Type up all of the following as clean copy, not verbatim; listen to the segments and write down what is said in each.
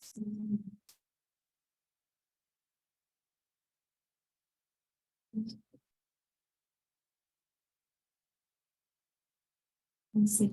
Let's see.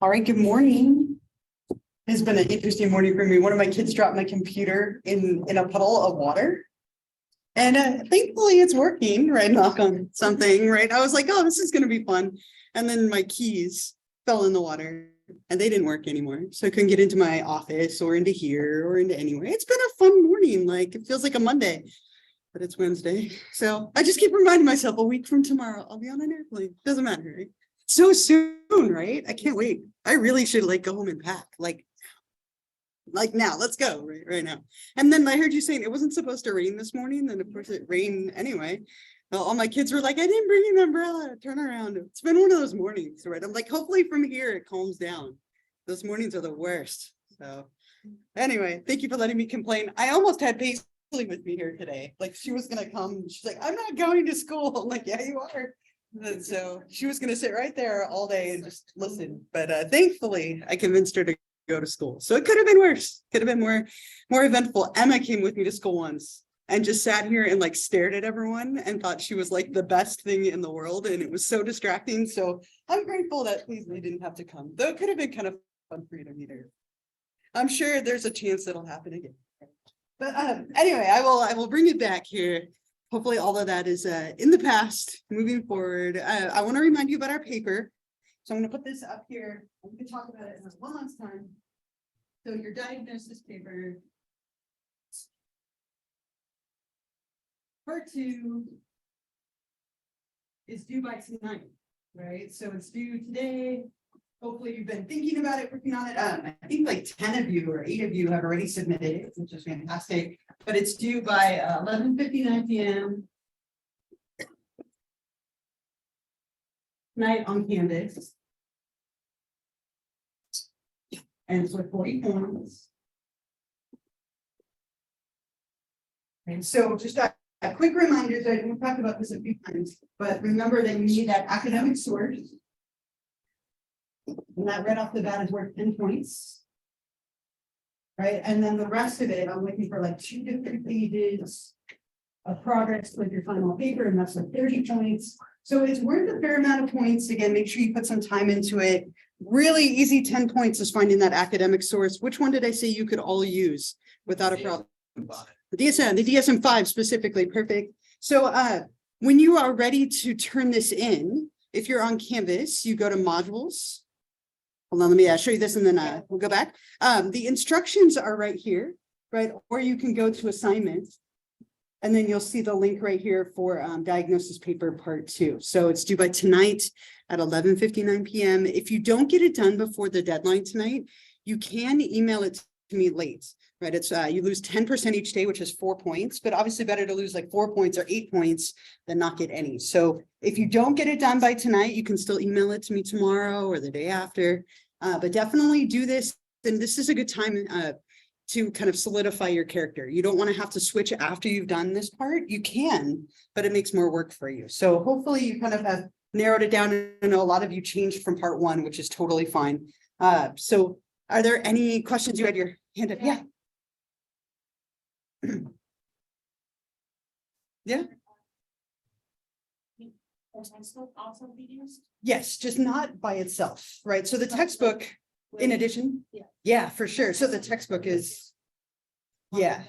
All right, good morning. It's been an interesting morning for me. One of my kids dropped my computer in a puddle of water. And thankfully it's working, right? Knock on something, right? I was like, oh, this is going to be fun. And then my keys fell in the water and they didn't work anymore. So I couldn't get into my office or into here or into anywhere. It's been a fun morning. Like it feels like a Monday, but it's Wednesday. So I just keep reminding myself a week from tomorrow, I'll be on an airplane. Doesn't matter, right? So soon, right? I can't wait. I really should like go home and pack like now, let's go right now. And then I heard you saying it wasn't supposed to rain this morning. Then of course it rained anyway. Well, all my kids were like, I didn't bring an umbrella, turn around. It's been one of those mornings, right? I'm like, hopefully from here it calms down. Those mornings are the worst. So anyway, thank you for letting me complain. I almost had Paisley with me here today. Like she was gonna come. She's like, I'm not going to school. I'm like, yeah, you are. And so she was gonna sit right there all day and just listen. But thankfully I convinced her to go to school. So it could have been worse, could have been more eventful. Emma came with me to school once and just sat here and like stared at everyone and thought she was like the best thing in the world. And it was so distracting. So I'm grateful that Paisley didn't have to come, though it could have been kind of fun for you to meet her. I'm sure there's a chance that'll happen again. But anyway, I will bring it back here. Hopefully all of that is in the past, moving forward. I want to remind you about our paper. So I'm going to put this up here. We can talk about it one last time. So your diagnosis paper. Part 2 is due by tonight, right? So it's due today. Hopefully you've been thinking about it, working on it. I think like 10 of you or 8 of you have already submitted it, which is fantastic. But it's due by 11:59 p.m. Night on Canvas. And it's with 40 points. And so just a quick reminder that we've talked about this a few times, but remember that you need that academic source. And that right off the bat is worth 10 points. Right, and then the rest of it, I'm looking for like 2 different pages of progress with your final paper, and that's like 30 points. So it's worth a fair amount of points. Again, make sure you put some time into it. Really easy 10 points is finding that academic source. Which one did I say you could all use without a problem? The DSM-5 specifically, perfect. So when you are ready to turn this in, if you're on Canvas, you go to modules. Hold on, let me show you this and then we'll go back. The instructions are right here, right? Or you can go to assignments and then you'll see the link right here for diagnosis paper part 2. So it's due by tonight at 11:59 p.m. If you don't get it done before the deadline tonight, you can email it to me late, right? It's you lose 10% each day, which is 4 points, but obviously better to lose like 4 points or 8 points than not get any. So if you don't get it done by tonight, you can still email it to me tomorrow or the day after. But definitely do this. And this is a good time to kind of solidify your character. You don't want to have to switch after you've done this part. You can, but it makes more work for you. So hopefully you kind of have narrowed it down. I know a lot of you changed from part 1, which is totally fine. So are there any questions? You had your hand up? Yeah. Yeah. Textbook also be used? Yes, just not by itself, right? So the textbook, in addition, yeah, for sure. So the textbook is, yeah.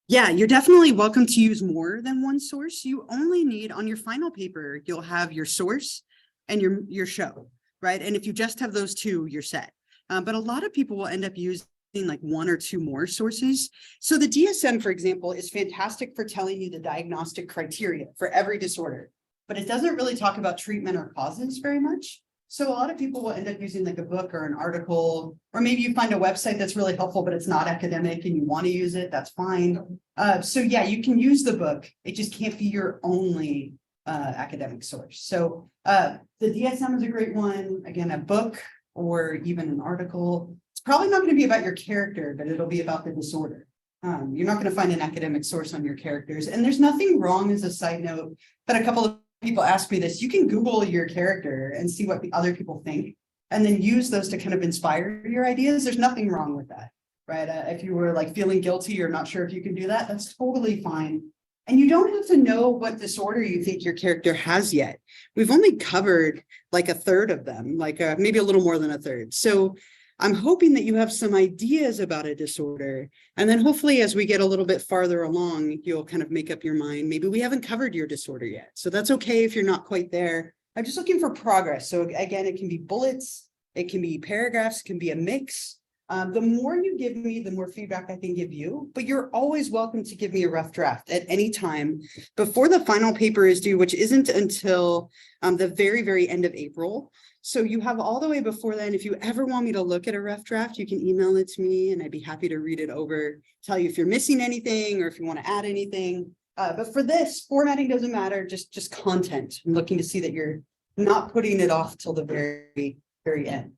Yeah, you're definitely welcome to use more than one source. You only need on your final paper, you'll have your source and your show, right? And if you just have those 2, you're set. But a lot of people will end up using like one or two more sources. So the DSM, for example, is fantastic for telling you the diagnostic criteria for every disorder, but it doesn't really talk about treatment or causes very much. So a lot of people will end up using like a book or an article, or maybe you find a website that's really helpful, but it's not academic and you want to use it, that's fine. So yeah, you can use the book. It just can't be your only academic source. So the DSM is a great one. Again, a book or even an article. It's probably not going to be about your character, but it'll be about the disorder. You're not going to find an academic source on your characters. And there's nothing wrong, as a side note, that a couple of people ask me this. You can Google your character and see what the other people think, and then use those to kind of inspire your ideas. There's nothing wrong with that, right? If you were like feeling guilty or not sure if you can do that, that's totally fine. And you don't have to know what disorder you think your character has yet. We've only covered like a third of them, like maybe a little more than a third. So I'm hoping that you have some ideas about a disorder. And then hopefully as we get a little bit farther along, you'll kind of make up your mind. Maybe we haven't covered your disorder yet. So that's okay if you're not quite there. I'm just looking for progress. So again, it can be bullets, it can be paragraphs, it can be a mix. The more you give me, the more feedback I can give you, but you're always welcome to give me a rough draft at any time before the final paper is due, which isn't until the very, very end of April. So you have all the way before then. If you ever want me to look at a rough draft, you can email it to me and I'd be happy to read it over, tell you if you're missing anything or if you want to add anything. But for this, formatting doesn't matter, just content. I'm looking to see that you're not putting it off till the very, very end.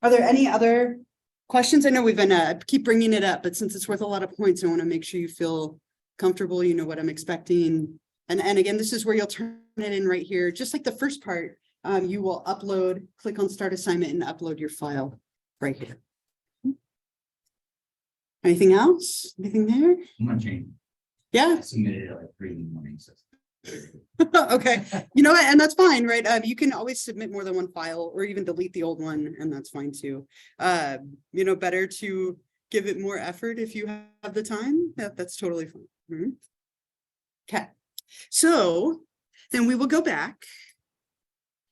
Are there any other questions? I know we've been keep bringing it up, but since it's worth a lot of points, I want to make sure you feel comfortable, you know what I'm expecting. And again, this is where you'll turn it in right here. Just like the first part, you will upload, click on start assignment and upload your file right here. Anything else? Anything there? I'm not changing. Yeah. I submitted it at like 3 in the morning. So. Okay, you know what, and that's fine, right? You can always submit more than one file or even delete the old one, and that's fine too. You know, better to give it more effort if you have the time. That's totally fine. Okay, so then we will go back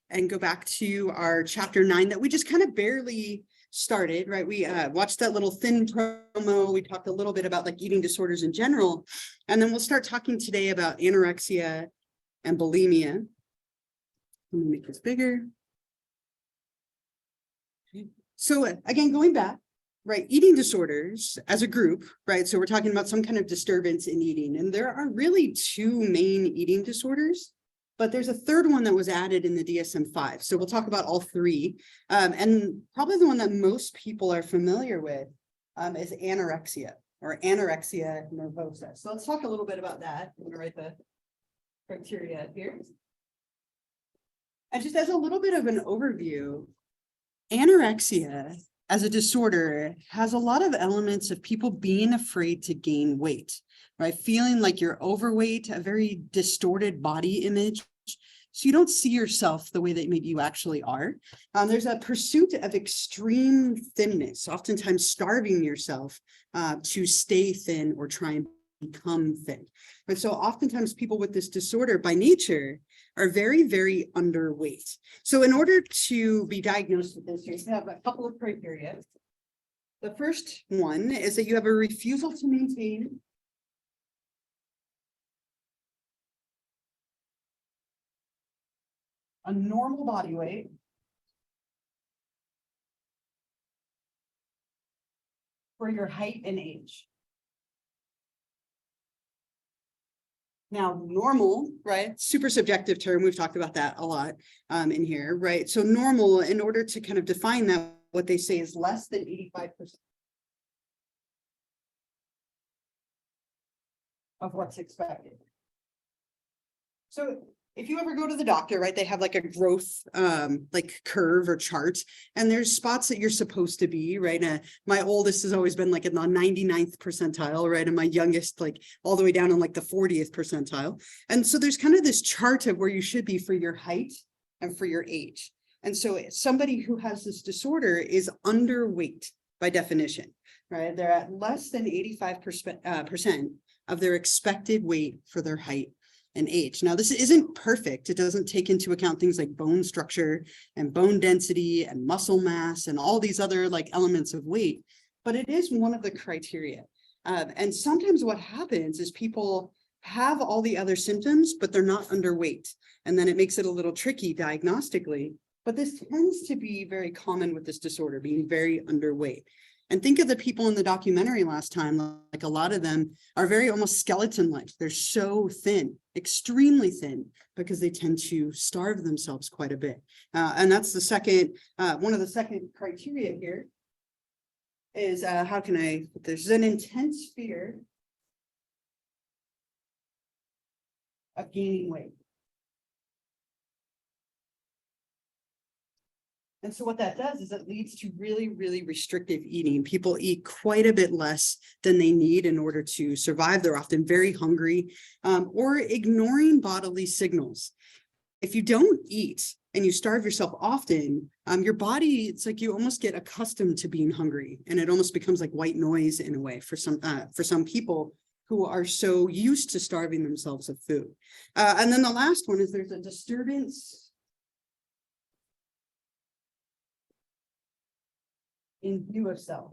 to our chapter 9 that we just kind of barely started, right? We watched that little thin promo. We talked a little bit about like eating disorders in general, and then we'll start talking today about anorexia and bulimia. Let me make this bigger. Okay. So again, going back, right? Eating disorders as a group, right? So we're talking about some kind of disturbance in eating, and there are really 2 main eating disorders. But there's a third one that was added in the DSM-5. So we'll talk about all 3. And probably the one that most people are familiar with is anorexia or anorexia nervosa. So let's talk a little bit about that. I'm going to write the criteria here. And just as a little bit of an overview, anorexia as a disorder has a lot of elements of people being afraid to gain weight. Right, feeling like you're overweight, a very distorted body image. So you don't see yourself the way that maybe you actually are. There's a pursuit of extreme thinness, oftentimes starving yourself to stay thin or try and become thin. And so oftentimes people with this disorder by nature are very, very underweight. So in order to be diagnosed with this, you have a couple of criteria. The first one is that you have a refusal to maintain a normal body weight for your height and age. Now, normal, right? Super subjective term. We've talked about that a lot in here, right? So normal, in order to kind of define that, what they say is less than 85% of what's expected. So if you ever go to the doctor, right, they have like a growth like curve or chart, and there's spots that you're supposed to be, right? My oldest has always been like in the 99th percentile, right? And my youngest like all the way down in like the 40th percentile. And so there's kind of this chart of where you should be for your height and for your age. And so somebody who has this disorder is underweight by definition, right? They're at less than 85% of their expected weight for their height and age. Now, this isn't perfect. It doesn't take into account things like bone structure and bone density and muscle mass and all these other like elements of weight. but it is one of the criteria. And sometimes what happens is people have all the other symptoms, but they're not underweight. And then it makes it a little tricky diagnostically. But this tends to be very common with this disorder, being very underweight. And think of the people in the documentary last time, like a lot of them are very almost skeleton-like. They're so thin, extremely thin, because they tend to starve themselves quite a bit. And that's the second, one of the second criteria here is there's an intense fear of gaining weight. And so what that does is it leads to really, really restrictive eating. People eat quite a bit less than they need in order to survive. They're often very hungry, or ignoring bodily signals. If you don't eat and you starve yourself often, your body, it's like you almost get accustomed to being hungry, and it almost becomes like white noise in a way for some people who are so used to starving themselves of food. And then the last one is there's a disturbance in view of self.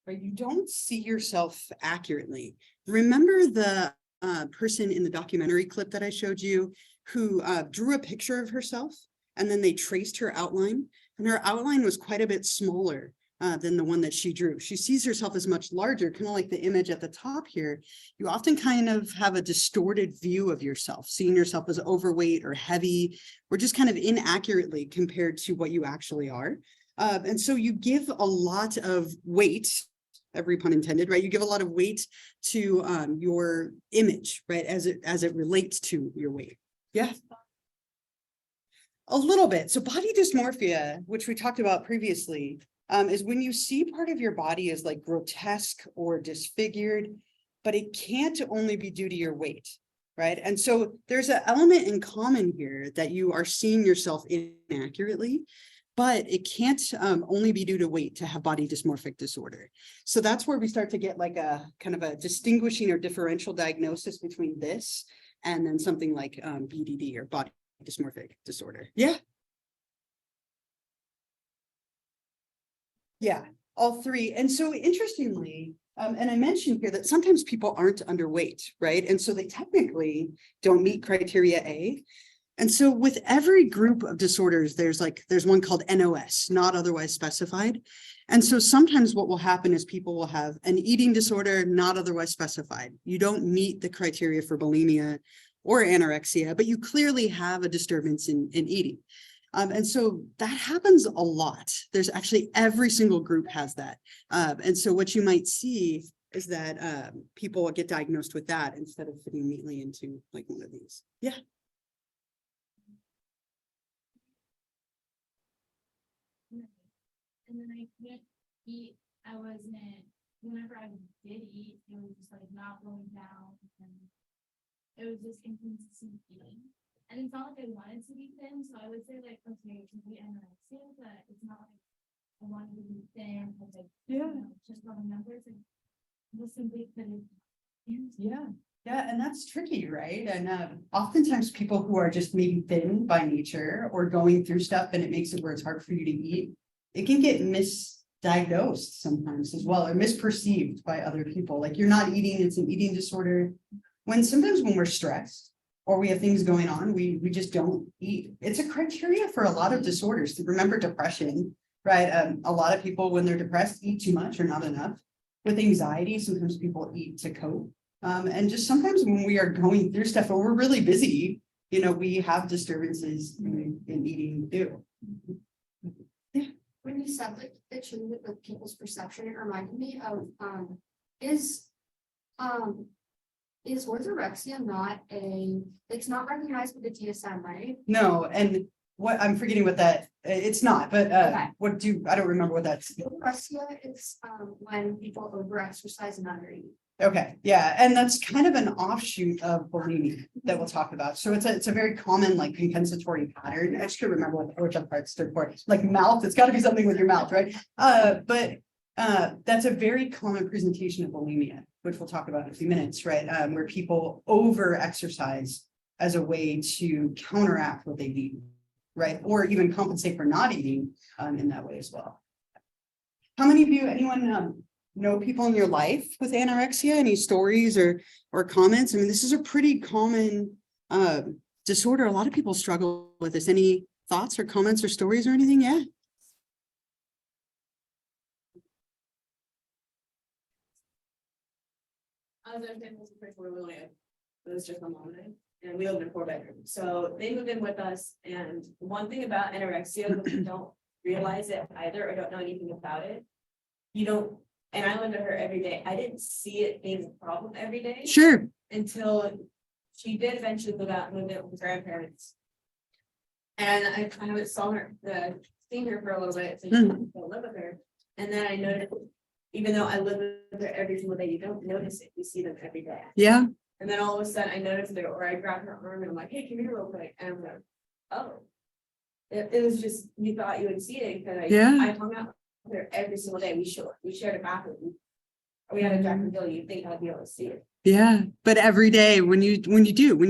Right? You don't see yourself accurately. Remember the person in the documentary clip that I showed you who drew a picture of herself, and then they traced her outline, and her outline was quite a bit smaller than the one that she drew. She sees herself as much larger, kind of like the image at the top here. You often kind of have a distorted view of yourself, seeing yourself as overweight or heavy, or just kind of inaccurately compared to what you actually are. And so you give a lot of weight, every pun intended, right? You give a lot of weight to your image, right? As it relates to your weight. Yeah. A little bit. So body dysmorphia, which we talked about previously, is when you see part of your body as like grotesque or disfigured, but it can't only be due to your weight, right? And so there's an element in common here that you are seeing yourself inaccurately, but it can't only be due to weight to have body dysmorphic disorder. So that's where we start to get like a kind of a distinguishing or differential diagnosis between this and then something like BDD or body dysmorphic disorder. Yeah. Yeah, all three. And so interestingly, and I mentioned here that sometimes people aren't underweight, right? And so they technically don't meet criteria A. And so with every group of disorders, there's one called NOS, not otherwise specified. And so sometimes what will happen is people will have an eating disorder, not otherwise specified. You don't meet the criteria for bulimia or anorexia, but you clearly have a disturbance in eating. And so that happens a lot. There's actually every single group has that. And so what you might see is that people get diagnosed with that instead of fitting neatly into like one of these. Yeah. And then I couldn't eat. Whenever I did eat, it was just like not going down. And it was just inconsistent eating. And it's not like I wanted to be thin, so I would say like, okay, it can be anorexia, but it's not like I wanted to be thin, because just by the numbers, and just simply couldn't. Yeah. Yeah, and that's tricky, right? And oftentimes people who are just maybe thin by nature or going through stuff and it makes it where it's hard for you to eat, it can get misdiagnosed sometimes as well, or misperceived by other people. Like you're not eating, it's an eating disorder. Sometimes when we're stressed, or we have things going on, we just don't eat. It's a criteria for a lot of disorders. To remember depression, right? A lot of people, when they're depressed, eat too much or not enough. With anxiety, sometimes people eat to cope. And just sometimes when we are going through stuff or we're really busy, we have disturbances in eating too. Yeah. When you said like the treatment with people's perception, it reminded me of is orthorexia not it's not recognized with the DSM, right? No, and what I'm forgetting what that it's not, but Okay. I don't remember what that's. Orthorexia is when people overexercise and undereat. Okay, yeah, and that's kind of an offshoot of bulimia that we'll talk about. So it's a very common like compensatory pattern. I just can't remember which part's third part. Like mouth, it's got to be something with your mouth, right? But that's a very common presentation of bulimia, which we'll talk about in a few minutes, right? Where people over exercise as a way to counteract what they've eaten, right? Or even compensate for not eating in that way as well. How many of you, anyone know people in your life with anorexia? Any stories or comments? I mean, this is a pretty common disorder. A lot of people struggle with this. Any thoughts or comments or stories or anything? Yeah. I was in this place where we lived. It was just my mom and we lived in a 4-bedroom. So they moved in with us. And one thing about anorexia, when you don't realize it either or don't know anything about it, you don't. And I lived with her every day. I didn't see it being a problem every day. Sure. Until she did eventually move out and moved in with her grandparents. And I was seeing her for a little bit, so she didn't live with her. And then I noticed, even though I live with her every single day, you don't notice it. You see them every day. Yeah. And then all of a sudden I noticed it, or I grabbed her arm and I'm like, hey, come here real quick. And I'm like, oh. It was just, you thought you would see it because I hung out with her every single day. We shared a bathroom. We had a Jack and Jill, you'd think I'd be able to see it. Yeah, but every day when you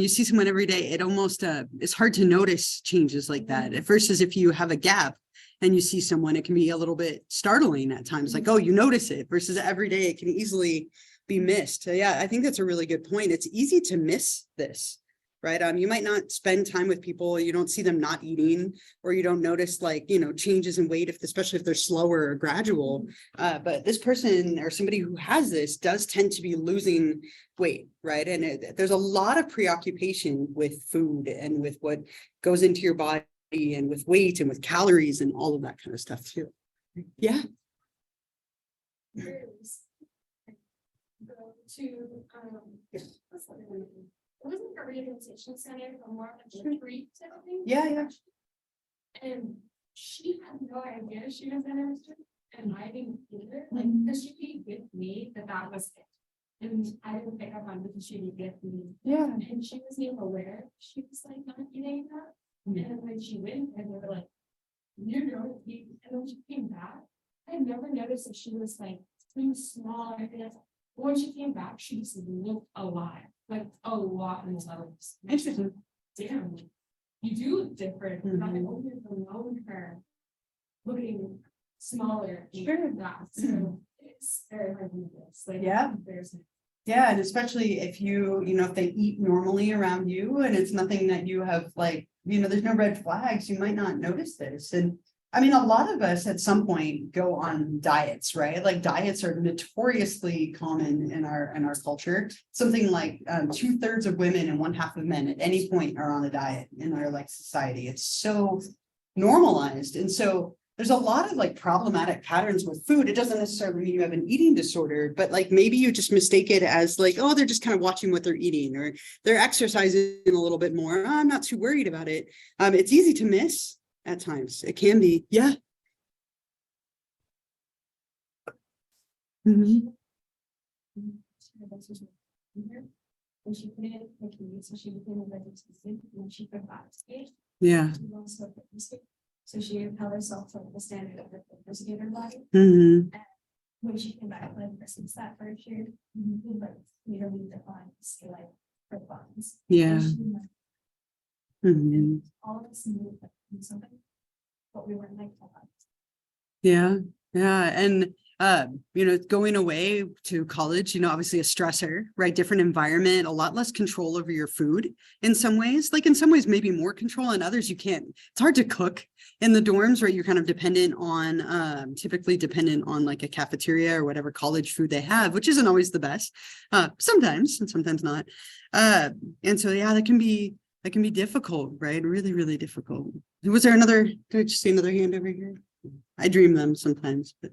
see someone every day, it almost it's hard to notice changes like that. At first, as if you have a gap and you see someone, it can be a little bit startling at times, like, oh, you notice it, versus every day it can easily be missed. So yeah, I think that's a really good point. It's easy to miss this, right? You might not spend time with people, you don't see them not eating, or you don't notice changes in weight, especially if they're slower or gradual. But this person or somebody who has this does tend to be losing weight, right? And there's a lot of preoccupation with food and with what goes into your body and with weight and with calories and all of that kind of stuff too. Yeah. Go to what's that name? It wasn't a rehabilitation center, but more of a retreat type of thing. Yeah. And she had no idea she was interested, and I didn't either. Like, because she be with me, that was it. And I didn't pick up on because she would get me. Yeah. And she wasn't even aware she was like not eating that. And when she went, and they were like, you know, and when she came back, I had never noticed that she was like too small. And when she came back, she just looked alive, like a lot in others. Interesting. Damn, you do look different. But I only known her looking smaller. Sure. So it's very hard to do this. Like, Yeah. Yeah, and especially if if they eat normally around you and it's nothing that you have there's no red flags, you might not notice this. And I mean, a lot of us at some point go on diets, right? Like diets are notoriously common in our culture. Something like 2/3 of women and 1/2 of men at any point are on a diet in our society. It's so normalized. And so there's a lot of problematic patterns with food. It doesn't necessarily mean you have an eating disorder, but maybe you just mistake it as oh, they're just kind of watching what they're eating, or they're exercising a little bit more. I'm not too worried about it. It's easy to miss at times. It can be. Yeah. Mm-hmm. And she put it in so she became a vegetarian when she got back to stage. Yeah. So she held herself to the standard of the investigator body. Mm-hmm. When she came back, since that first year, we don't need to find her bonds. Yeah. Mm-hmm. All of us knew something, but we weren't Yeah. And going away to college, obviously a stressor, right? Different environment, a lot less control over your food in some ways. In some ways, maybe more control, in others you can't. It's hard to cook in the dorms, right? You're kind of typically dependent on a cafeteria or whatever college food they have, which isn't always the best. Sometimes and sometimes not. And so yeah, that can be difficult, right? Really, really difficult. Was there another? Did I just see another hand over here? I dream them sometimes, but.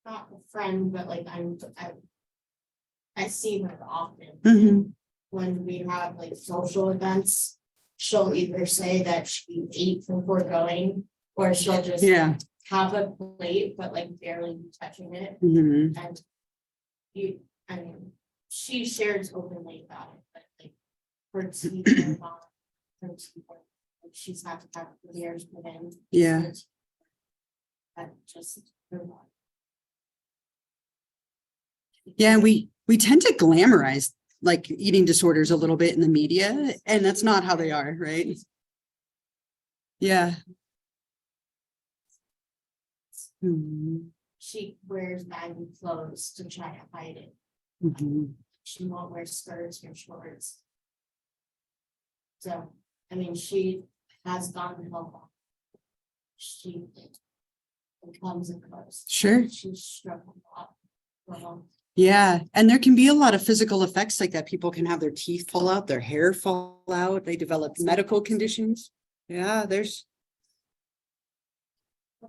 Not a friend, but I see her often. Mm-hmm. When we have social events, she'll either say that she ate before going, or she'll just have a plate but barely touching it. Mm-hmm. And she shares openly about it, but her teeth are not she's had to have years put in. Yeah. That just Yeah, we tend to glamorize eating disorders a little bit in the media, and that's not how they are, right? Yeah. Mhm. She wears baggy clothes to try to hide it. Mhm. She won't wear skirts or shorts. So, I mean, she has gone home. She comes and goes. Sure. She's struggled a lot. Well, Yeah, and there can be a lot of physical effects like that. People can have their teeth fall out, their hair fall out, they develop medical conditions. Yeah,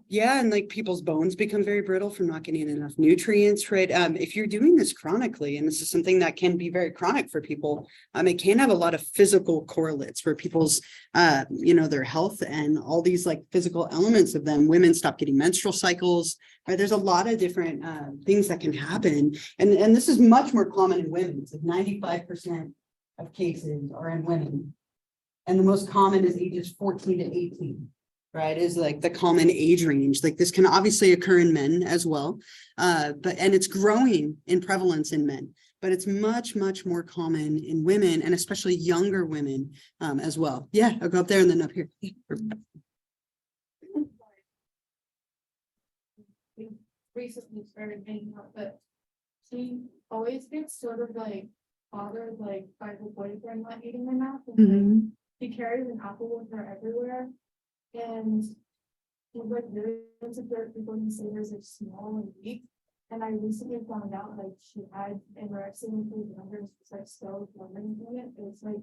yeah, and like people's bones become very brittle from not getting enough nutrients, right? If you're doing this chronically, and this is something that can be very chronic for people, it can have a lot of physical correlates where people's, their health and all these like physical elements of them. Women stop getting menstrual cycles, right? There's a lot of different things that can happen, and this is much more common in women. It's like 95% of cases are in women, and the most common is ages 14 to 18. Right, is like the common age range. Like this can obviously occur in men as well, and it's growing in prevalence in men, but it's much more common in women, and especially younger women as well. Yeah, I'll go up there and then up here. We recently started hanging out, but she always gets sort of like bothered like by her boyfriend not eating enough. And like, she carries an apple with her everywhere. And she's like really insecure people who say there's like small and weak. And I recently found out like she had anorexia when she was younger, and she's like still living in it. It's like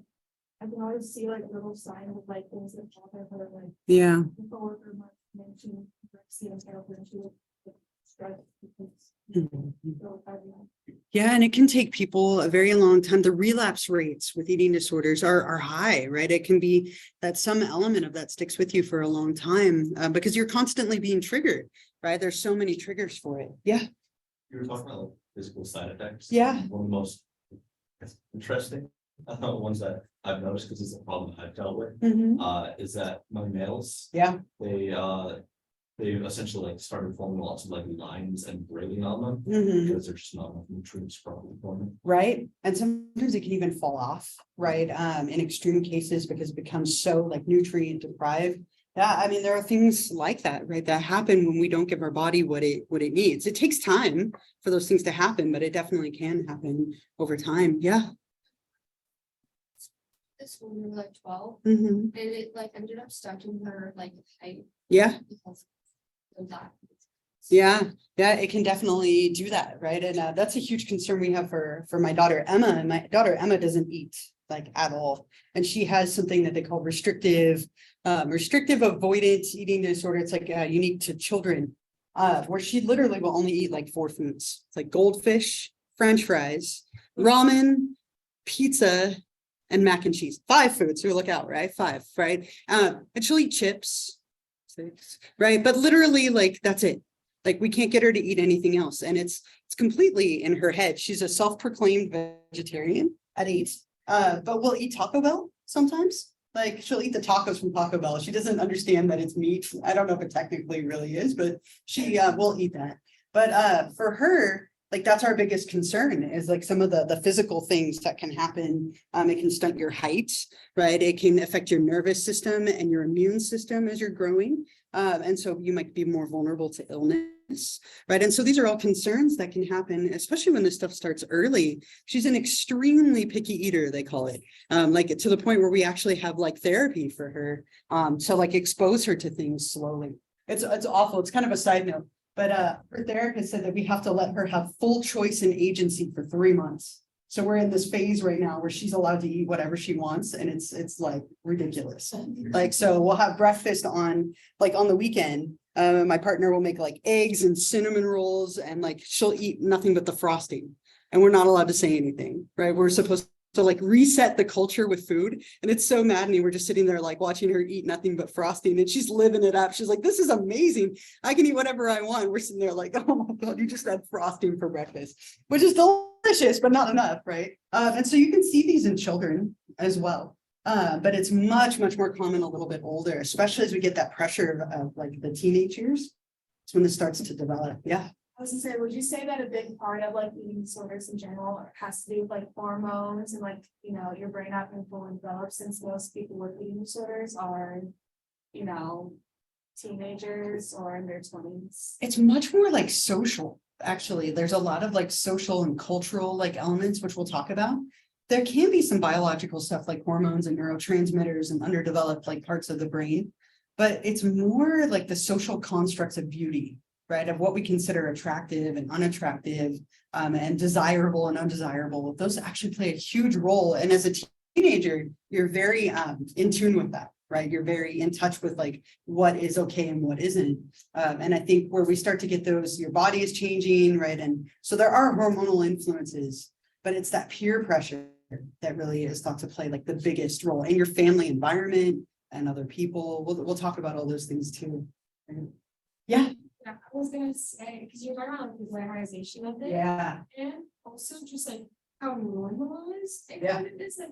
I can always see like little signs of like things that bother her, like Yeah. the coworker mentioned anorexia and terrible, and she was like, stressed because Yeah, and it can take people a very long time. The relapse rates with eating disorders are high, right? It can be that some element of that sticks with you for a long time because you're constantly being triggered, right? There's so many triggers for it. Yeah. You were talking about like physical side effects. Yeah. One of the most interesting ones that I've noticed, because it's a problem I've dealt with, is that my males, Yeah. they essentially like started forming lots of like lines and breaking on them because there's just not enough nutrients properly forming. Right. And sometimes it can even fall off, right? In extreme cases, because it becomes so like nutrient deprived. Yeah, I mean, there are things like that, right? That happen when we don't give our body what it needs. It takes time for those things to happen, but it definitely can happen over time. Yeah. this when we were like 12, Mhm. and it like ended up stunting her like height. Yeah. Because of that. Yeah, it can definitely do that, right? And that's a huge concern we have for my daughter Emma. And my daughter Emma doesn't eat like at all, and she has something that they call restrictive avoidance eating disorder. It's like unique to children, where she literally will only eat like 4 foods. It's like goldfish, French fries, ramen, pizza, and mac and cheese. 5 foods. So look out, right? 5, right? And she'll eat chips. 6, right? But literally, like that's it. Like we can't get her to eat anything else. And it's completely in her head. She's a self-proclaimed vegetarian at 8. But we'll eat Taco Bell sometimes. Like she'll eat the tacos from Taco Bell. She doesn't understand that it's meat. I don't know if it technically really is, but she will eat that. But for her, like that's our biggest concern is like some of the physical things that can happen. It can stunt your height, right? It can affect your nervous system and your immune system as you're growing. And so you might be more vulnerable to illness, right? And so these are all concerns that can happen, especially when this stuff starts early. She's an extremely picky eater, they call it, like to the point where we actually have like therapy for her to like expose her to things slowly. It's awful. It's kind of a side note. But her therapist said that we have to let her have full choice and agency for 3 months. So we're in this phase right now where she's allowed to eat whatever she wants, and it's like ridiculous. Like, so we'll have breakfast on like on the weekend. My partner will make like eggs and cinnamon rolls, and like she'll eat nothing but the frosting, and we're not allowed to say anything, right? We're supposed to like reset the culture with food, and it's so maddening. We're just sitting there like watching her eat nothing but frosting, and she's living it up. She's like, this is amazing. I can eat whatever I want. We're sitting there like, oh my God, you just had frosting for breakfast, which is delicious, but not enough, right? And so you can see these in children as well. But it's much more common a little bit older, especially as we get that pressure of like the teenage years. It's when this starts to develop. Yeah. I was gonna say, would you say that a big part of like eating disorders in general has to do with like hormones and like, you know, your brain not being fully developed, since most people with eating disorders are, you know, teenagers or in their twenties? It's much more like social, actually. There's a lot of like social and cultural like elements, which we'll talk about. There can be some biological stuff like hormones and neurotransmitters and underdeveloped like parts of the brain, but it's more like the social constructs of beauty, right? Of what we consider attractive and unattractive, and desirable and undesirable. Those actually play a huge role. And as a teenager, you're very in tune with that, right? You're very in touch with like what is okay and what isn't. And I think where we start to get those, your body is changing, right? And so there are hormonal influences, but it's that peer pressure that really is thought to play like the biggest role in your family environment and other people. We'll talk about all those things too. Yeah. Yeah, I was gonna say, because you're talking about like the glamorization of it. Yeah. And also just like how normalized it Yeah. kind of is. Like,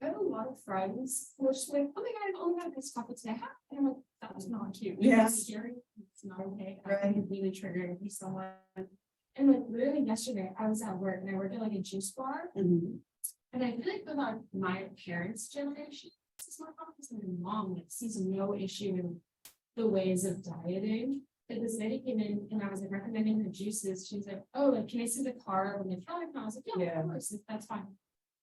I have a lot of friends who are just like, oh my god, I've only had this coffee today. And I'm like, that was not cute. Yeah. It's scary. It's not okay. I Right. can really trigger someone. And like literally yesterday, I was at work and I work at like a juice bar. Mhm. And I feel like with my parents' generation, this is not because my mom like sees no issue in the ways of dieting. But this lady came in and I was like recommending her juices. She was like, oh, like, can I see the card when they counter? And I was like, yeah, of course, like, that's fine.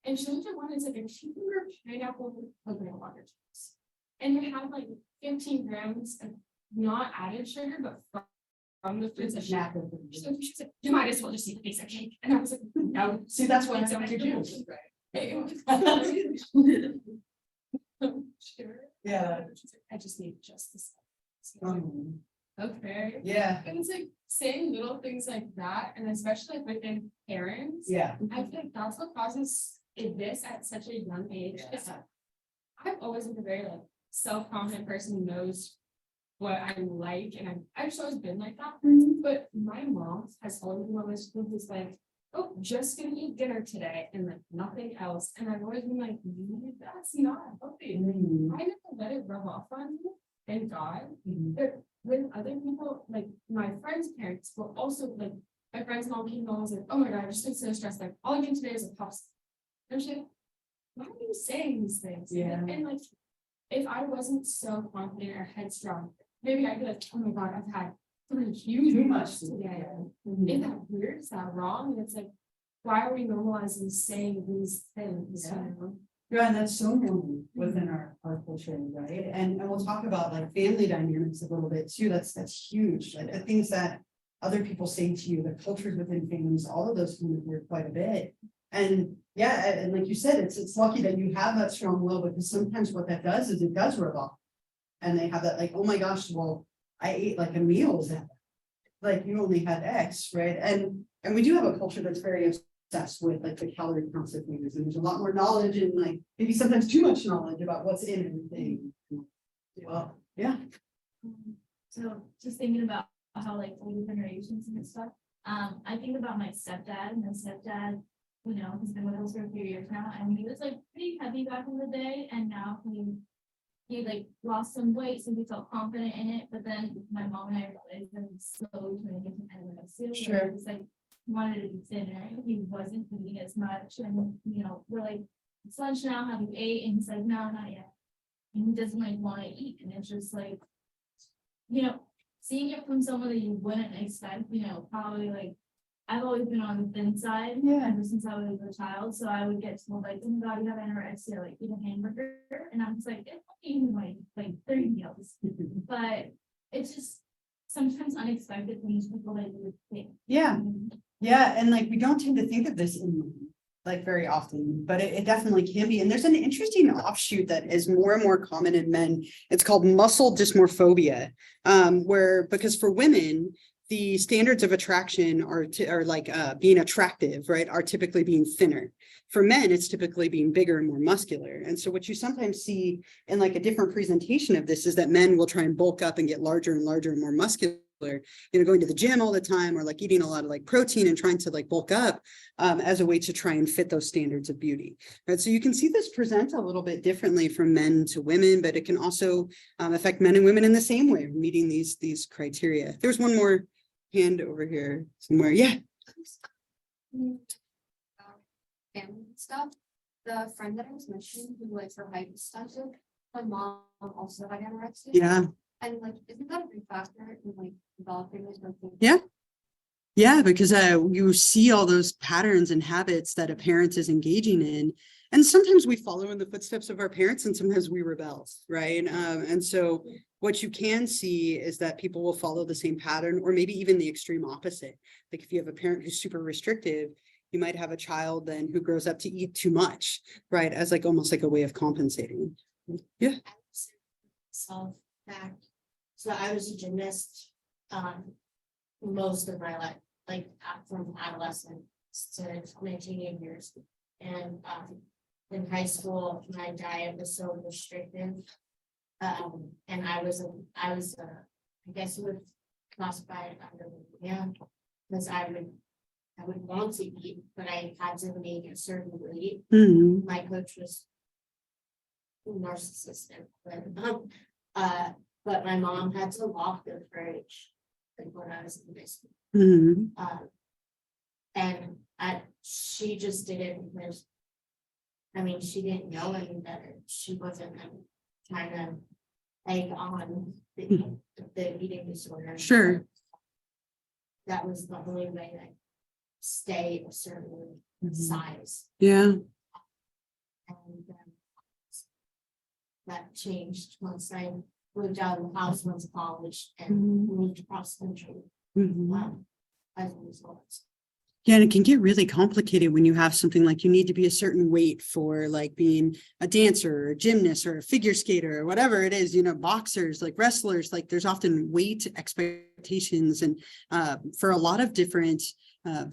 And she looked at one and it's like a cucumber pineapple coconut water juice. And it had like 15 grams of not added sugar, but from the foods that she had. So she was like, you might as well just eat the piece of cake. And I was like, no. See, that's why It's I only do. juice. Sure. Yeah. I just need justice. Um, Okay. yeah. And it's like saying little things like that, and especially like within parents. Yeah. I feel like that's what causes this at such a young age. It's that I've always been a very like self-confident person who knows what I like, and I've just always been like that. But my mom has always been always who's like, oh, just gonna eat dinner today and like nothing else. And I've always been like, that's not healthy. Mhm. I never let it rub off on me, thank God. Mhm. But with other people, like my friends' parents will also like my friend's mom came home and was like, oh my god, I just been so stressed. Like all I can today is a puff. And she's like, why are you saying these things? Yeah. And like if I wasn't so confident or headstrong, maybe I'd be like, oh my god, I've had 3 huge Too much much. today. Mhm. Is that weird? Is that wrong? And it's like, why are we normalizing saying these things? Yeah. You know? Yeah, and that's so normal within our culture, right? And we'll talk about like family dynamics a little bit too. That's huge. Like the things that other people say to you, the cultures within families, all of those come here quite a bit. And yeah, and like you said, it's lucky that you have that strong will, because sometimes what that does is it does rub off. And they have that like, oh my gosh, well, I ate like a meal that like you only had X, right? And we do have a culture that's very obsessed with like the calorie counts of things, and there's a lot more knowledge and like maybe sometimes too much knowledge about what's in everything. Well, yeah. So just thinking about how like older generations and stuff, I think about my stepdad, you know, he's been with us for a few years now, and he was like pretty heavy back in the day, and now he like lost some weight, so he felt confident in it. But then my mom and I realized that he's slowly turning into anorexia. Sure. It was like he wanted to be thinner, he wasn't eating as much, and you know, we're like, it's lunch now, have you ate? And he's like, no, not yet. And he doesn't like want to eat, and it's just like, you know, seeing it from someone that you wouldn't expect, you know, probably like, I've always been on the thin side, Yeah. ever since I was a child, so I would get told like, oh my god, you have anorexia, like eat a hamburger, and I'm just like, it's not even like 30 meals, but it's just sometimes unexpected things people that you would think. Yeah. Yeah, and like we don't tend to think of this in like very often, but it definitely can be. And there's an interesting offshoot that is more and more common in men. It's called muscle dysmorphobia, where because for women, the standards of attraction are like being attractive, right? Are typically being thinner. For men, it's typically being bigger and more muscular. And so what you sometimes see in like a different presentation of this is that men will try and bulk up and get larger and larger and more muscular, you know, going to the gym all the time, or like eating a lot of like protein and trying to like bulk up as a way to try and fit those standards of beauty. Right. So you can see this present a little bit differently from men to women, but it can also affect men and women in the same way, meeting these criteria. There's one more hand over here somewhere. Yeah. Family stuff. The friend that I was mentioning who like her height was stunted, her mom also had anorexia. Yeah. And like, isn't that a big factor in like developing this? Yeah. Yeah, because you see all those patterns and habits that a parent is engaging in. And sometimes we follow in the footsteps of our parents and sometimes we rebel, right? And so what you can see is that people will follow the same pattern or maybe even the extreme opposite. Like if you have a parent who's super restrictive, you might have a child then who grows up to eat too much, right? As like almost like a way of compensating. Yeah. Self fact. So I was a gymnast most of my life, like from adolescence to my teenage years. And in high school, my diet was so restrictive. And I guess you would classify it under bulimia, because I would want to eat, but I had to make a certain weight. Mhm. My coach was narcissistic, but my mom had to lock the fridge like when I was in high school. Mhm. And she just did it because, I mean, she didn't know any better. She wasn't trying to egg on the eating disorder. Sure. That was the only way to stay a certain size. Yeah. And that changed once I moved out of the house, went to college, and moved across country. Mhm. As a result. Yeah, and it can get really complicated when you have something like you need to be a certain weight for like being a dancer or a gymnast or a figure skater or whatever it is, boxers, like wrestlers, like there's often weight expectations and for a lot of different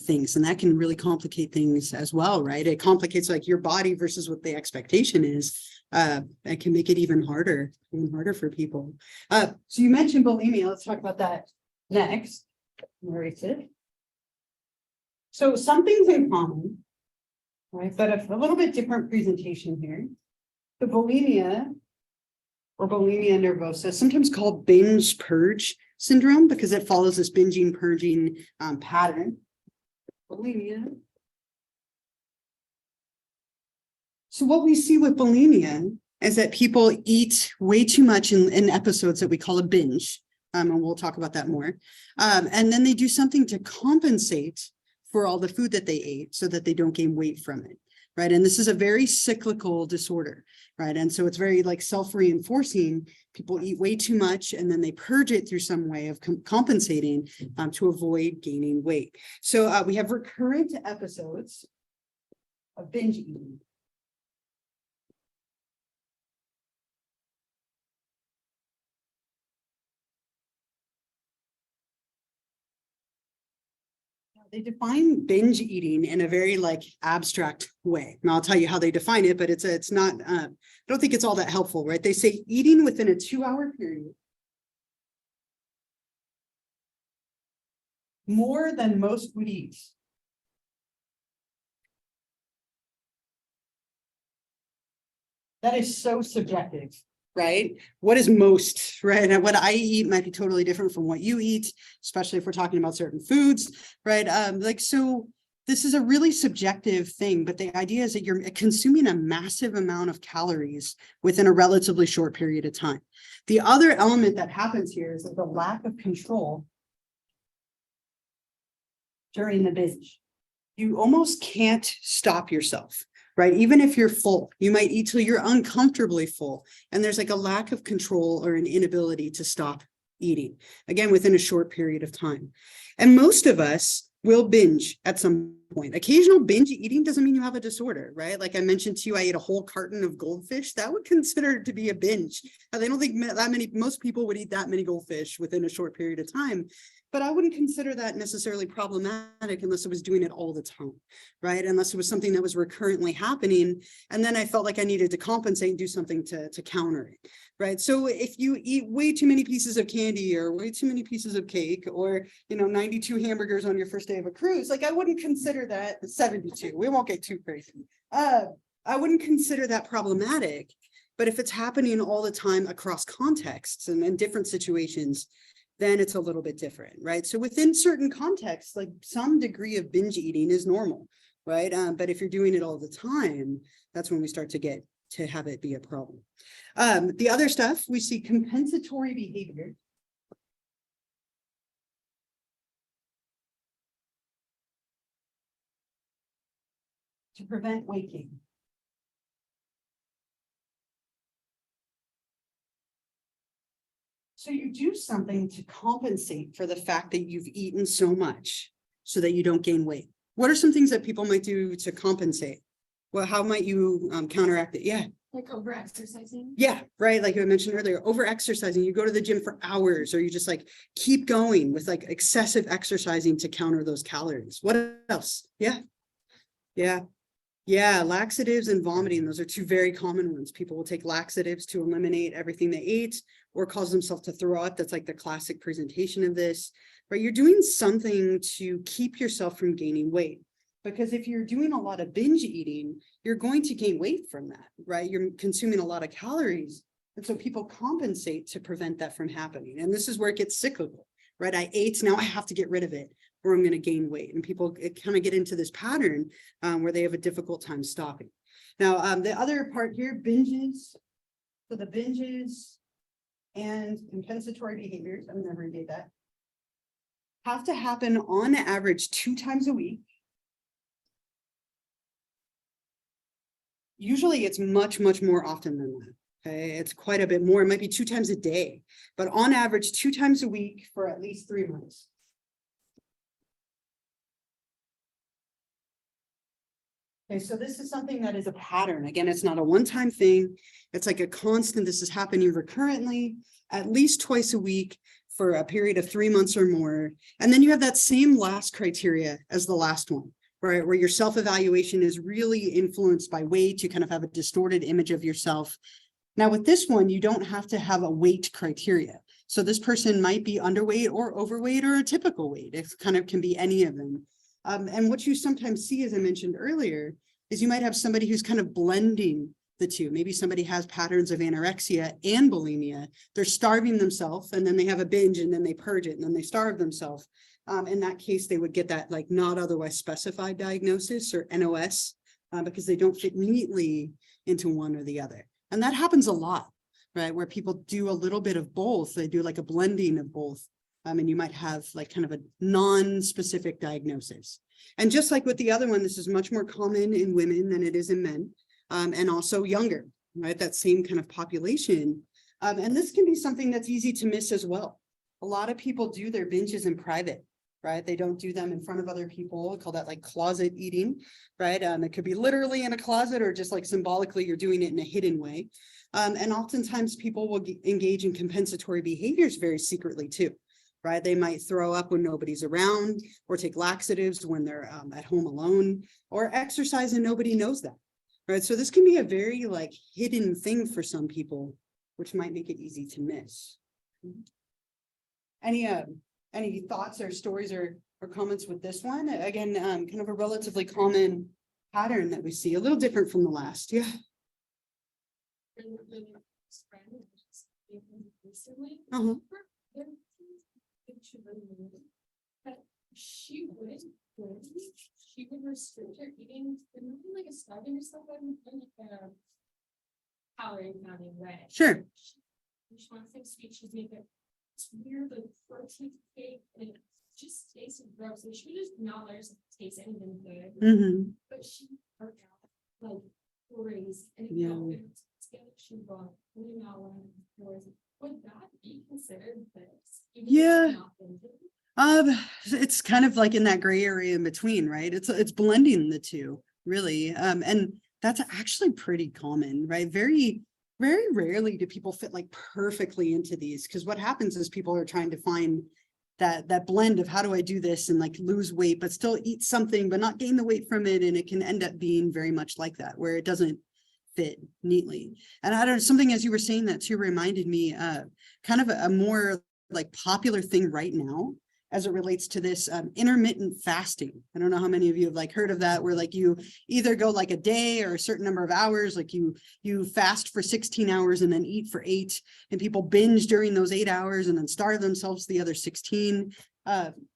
things. And that can really complicate things as well, right? It complicates like your body versus what the expectation is. It can make it even harder for people. So you mentioned bulimia. Let's talk about that next. Where is it? So some things in common, right? But a little bit different presentation here. The bulimia or bulimia nervosa, sometimes called binge purge syndrome, because it follows this binging purging pattern. Bulimia. So what we see with bulimia is that people eat way too much in episodes that we call a binge. And we'll talk about that more. And then they do something to compensate for all the food that they ate so that they don't gain weight from it, right? And this is a very cyclical disorder, right? And so it's very like self-reinforcing. People eat way too much and then they purge it through some way of compensating to avoid gaining weight. So we have recurrent episodes of binge eating. They define binge eating in a very like abstract way. And I'll tell you how they define it, but it's not, I don't think it's all that helpful, right? They say eating within a 2-hour period more than most would eat. That is so subjective, right? What is most, right? And what I eat might be totally different from what you eat, especially if we're talking about certain foods, right? So this is a really subjective thing, but the idea is that you're consuming a massive amount of calories within a relatively short period of time. The other element that happens here is that the lack of control during the binge. You almost can't stop yourself. Right? Even if you're full, you might eat till you're uncomfortably full. And there's like a lack of control or an inability to stop eating, again, within a short period of time. And most of us will binge at some point. Occasional binge eating doesn't mean you have a disorder, right? Like I mentioned to you, I ate a whole carton of goldfish. That would consider to be a binge. They don't think most people would eat that many goldfish within a short period of time. But I wouldn't consider that necessarily problematic unless I was doing it all the time, right? Unless it was something that was recurrently happening. And then I felt like I needed to compensate and do something to counter it, right? So if you eat way too many pieces of candy or way too many pieces of cake or, 92 hamburgers on your first day of a cruise, like I wouldn't consider that 72. We won't get too crazy. I wouldn't consider that problematic. But if it's happening all the time across contexts and in different situations, then it's a little bit different, right? So within certain contexts, like some degree of binge eating is normal, right? But if you're doing it all the time, that's when we start to get to have it be a problem. The other stuff, we see compensatory behavior. To prevent weight gain. So you do something to compensate for the fact that you've eaten so much so that you don't gain weight. What are some things that people might do to compensate? Well, how might you counteract it? Yeah. Like over exercising. Yeah, right. Like I mentioned earlier, over exercising, you go to the gym for hours, or you just like keep going with like excessive exercising to counter those calories. What else? Yeah. Yeah. Yeah, laxatives and vomiting. Those are two very common ones. People will take laxatives to eliminate everything they ate or cause themselves to throw up. That's like the classic presentation of this, right? You're doing something to keep yourself from gaining weight. Because if you're doing a lot of binge eating, you're going to gain weight from that, right? You're consuming a lot of calories. And so people compensate to prevent that from happening. And this is where it gets cyclical, right? I ate, now I have to get rid of it, or I'm going to gain weight. And people kind of get into this pattern where they have a difficult time stopping. Now, the other part here, binges. So the binges and compensatory behaviors, I'm going to abbreviate that, have to happen on average 2 times a week. Usually it's much, much more often than that. Okay, it's quite a bit more. It might be 2 times a day, but on average, 2 times a week for at least 3 months. Okay, so this is something that is a pattern. Again, it's not a one-time thing. It's like a constant. This is happening recurrently, at least twice a week for a period of 3 months or more. And then you have that same last criteria as the last one, right? Where your self-evaluation is really influenced by weight. You kind of have a distorted image of yourself. Now with this one, you don't have to have a weight criteria. So this person might be underweight or overweight or a typical weight. It kind of can be any of them. And what you sometimes see, as I mentioned earlier, is you might have somebody who's kind of blending the two. Maybe somebody has patterns of anorexia and bulimia. They're starving themselves and then they have a binge and then they purge it and then they starve themselves. In that case, they would get that like not otherwise specified diagnosis or NOS because they don't fit neatly into one or the other. And that happens a lot, right? Where people do a little bit of both. They do like a blending of both. And you might have like kind of a non-specific diagnosis. And just like with the other one, this is much more common in women than it is in men, and also younger, right? That same kind of population. And this can be something that's easy to miss as well. A lot of people do their binges in private, right? They don't do them in front of other people. We call that like closet eating, right? It could be literally in a closet or just like symbolically you're doing it in a hidden way. And oftentimes people will engage in compensatory behaviors very secretly too. Right? They might throw up when nobody's around or take laxatives when they're at home alone or exercise and nobody knows that. Right? So this can be a very like hidden thing for some people, which might make it easy to miss. Any thoughts or stories or comments with this one? Again, kind of a relatively common pattern that we see, a little different from the last. Yeah. Recently, Uh-huh. but she would restrict her eating, like a starving herself in like a calorie counting way. Sure. She wants things sweet. She's making it's weird, like protein cake, and it just tasted gross. And she would just not let herself taste anything good. Mm-hmm. But she worked out like crazy, and Yeah. together she bought 3 hours. Would that be considered this? Yeah. It's kind of like in that gray area in between, right? It's blending the two, really. And that's actually pretty common, right? Very, very rarely do people fit like perfectly into these, because what happens is people are trying to find that blend of how do I do this and like lose weight, but still eat something, but not gain the weight from it. And it can end up being very much like that, where it doesn't fit neatly. And I don't know, something as you were saying that too reminded me kind of a more like popular thing right now as it relates to this intermittent fasting. I don't know how many of you have like heard of that, where like you either go like a day or a certain number of hours, like you fast for 16 hours and then eat for 8, and people binge during those 8 hours and then starve themselves the other 16.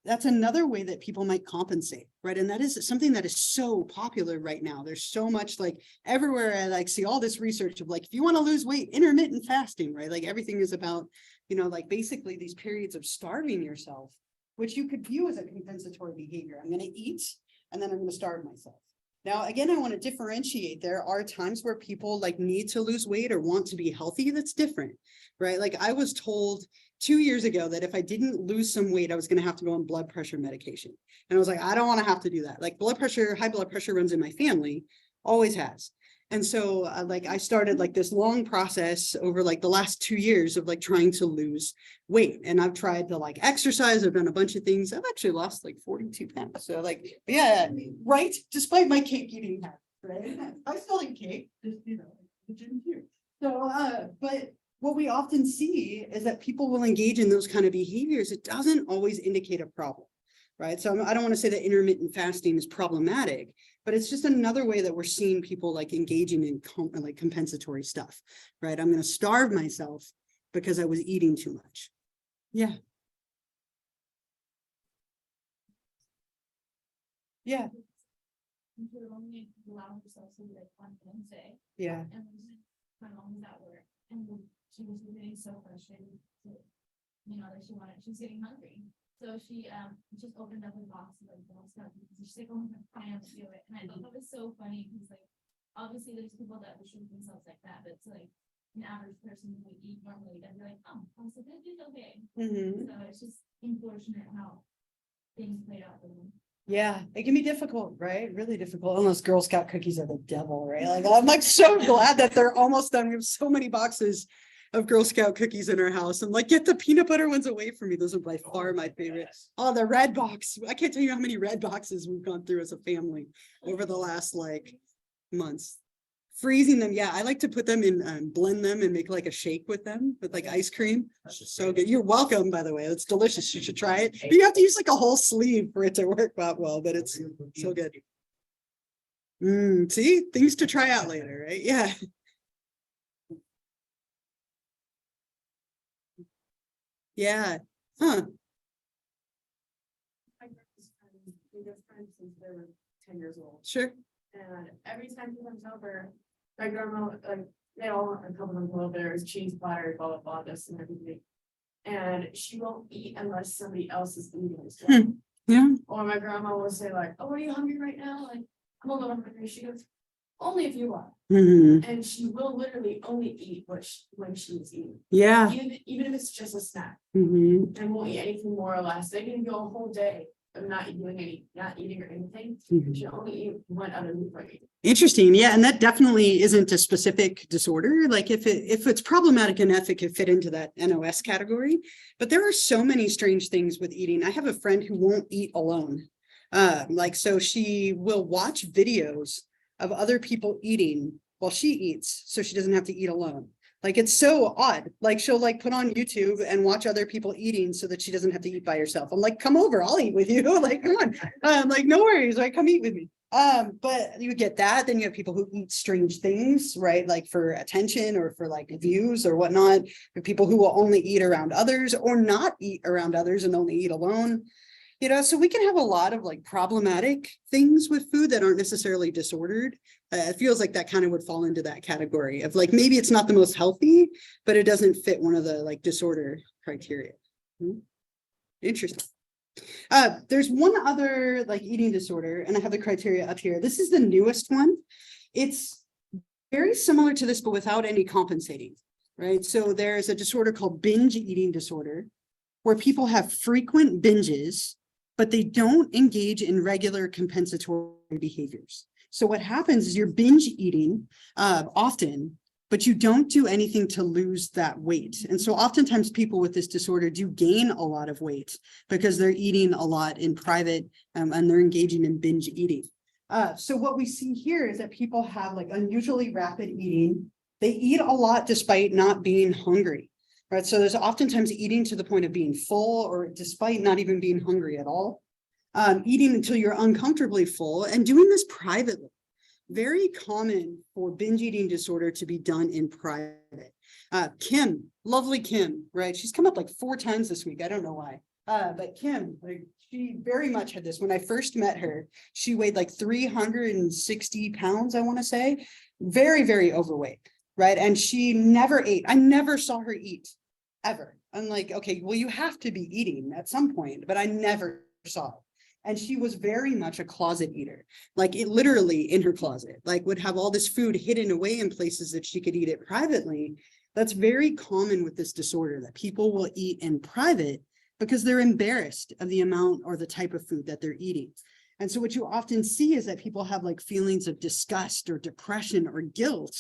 That's another way that people might compensate, right? And that is something that is so popular right now. There's so much like everywhere I like see all this research of like, if you want to lose weight, intermittent fasting, right? Like everything is about, like basically these periods of starving yourself, which you could view as a compensatory behavior. I'm going to eat and then I'm going to starve myself. Now, again, I want to differentiate. There are times where people like need to lose weight or want to be healthy. That's different, right? Like I was told 2 years ago that if I didn't lose some weight, I was going to have to go on blood pressure medication. And I was like, I don't want to have to do that. Like high blood pressure runs in my family, always has. And so like I started like this long process over like the last 2 years of like trying to lose weight. And I've tried to like exercise. I've done a bunch of things. I've actually lost like 42 pounds. So like, yeah, right. Despite my cake eating habit, right? I still eat cake, just, the gym here. So, but what we often see is that people will engage in those kind of behaviors. It doesn't always indicate a problem, right? So I don't want to say that intermittent fasting is problematic, but it's just another way that we're seeing people like engaging in like compensatory stuff, right? I'm going to starve myself because I was eating too much. Yeah. Yeah. You could only allow yourself to be like on Wednesday. Yeah. And my mom was at work and she was getting so frustrated that, that she was getting hungry. So she just opened up a box of like Girl Scout cookies. She's like, oh my God, I have to do it. And I thought that was so funny because like obviously there's people that restrict themselves like that, but it's like an average person who would eat normally, they'd be like, oh, so this is okay. Mm-hmm. So it's just unfortunate how things played out for them. Yeah, it can be difficult, right? Really difficult. Unless Girl Scout cookies are the devil, right? Like I'm like so glad that they're almost done. We have so many boxes of Girl Scout cookies in our house. I'm like, get the peanut butter ones away from me. Those are by far my favorite. Oh, the red box. I can't tell you how many red boxes we've gone through as a family over the last like months. Freezing them. Yeah, I like to put them in, blend them and make like a shake with them with like ice cream. So good. You're welcome, by the way. It's delicious. You should try it. But you have to use like a whole sleeve for it to work out well, but it's so good. See, things to try out later, right? Yeah. Yeah. Huh. We've been friends since they were 10 years old. Sure. And every time he comes over, my grandma, like, they all want a couple of little bears, cheese platter, blah, blah, blah, this and everything. And she won't eat unless somebody else is eating as well. Yeah. Or my grandma will say like, oh, are you hungry right now? Like, I'm a little hungry. She goes, only if you are. Mm-hmm. And she will literally only eat when she's eating. Yeah. Even if it's just a snack. Mm-hmm. And won't eat anything more or less. They can go a whole day of not eating or anything. Mhm. She only eat one other meat plate. Interesting. Yeah. And that definitely isn't a specific disorder. Like if it's problematic enough, it could fit into that NOS category. But there are so many strange things with eating. I have a friend who won't eat alone. So she will watch videos of other people eating while she eats, so she doesn't have to eat alone. Like it's so odd. Like she'll like put on YouTube and watch other people eating so that she doesn't have to eat by herself. I'm like, come over, I'll eat with you. Like, come on. Like, no worries, right? Come eat with me. But you get that. Then you have people who eat strange things, right? Like for attention or for like views or whatnot. There are people who will only eat around others or not eat around others and only eat alone. So we can have a lot of like problematic things with food that aren't necessarily disordered. It feels like that kind of would fall into that category of like, maybe it's not the most healthy, but it doesn't fit one of the like disorder criteria. Interesting. There's one other like eating disorder, and I have the criteria up here. This is the newest one. It's very similar to this, but without any compensating, right? So there's a disorder called binge eating disorder, where people have frequent binges, but they don't engage in regular compensatory behaviors. So what happens is you're binge eating often, but you don't do anything to lose that weight. And so oftentimes people with this disorder do gain a lot of weight because they're eating a lot in private and they're engaging in binge eating. So what we see here is that people have like unusually rapid eating. They eat a lot despite not being hungry. Right, so there's oftentimes eating to the point of being full or despite not even being hungry at all. Eating until you're uncomfortably full and doing this privately. Very common for binge eating disorder to be done in private. Kim lovely Kim, right? She's come up like 4 times this week. I don't know why. But Kim, like she very much had this. When I first met her, she weighed like 360 pounds, I want to say. Very, very overweight, right? And she never ate. I never saw her eat ever. I'm like, okay, well, you have to be eating at some point, but I never saw it. And she was very much a closet eater, like it literally in her closet, like would have all this food hidden away in places that she could eat it privately. That's very common with this disorder, that people will eat in private because they're embarrassed of the amount or the type of food that they're eating. And so what you often see is that people have like feelings of disgust or depression or guilt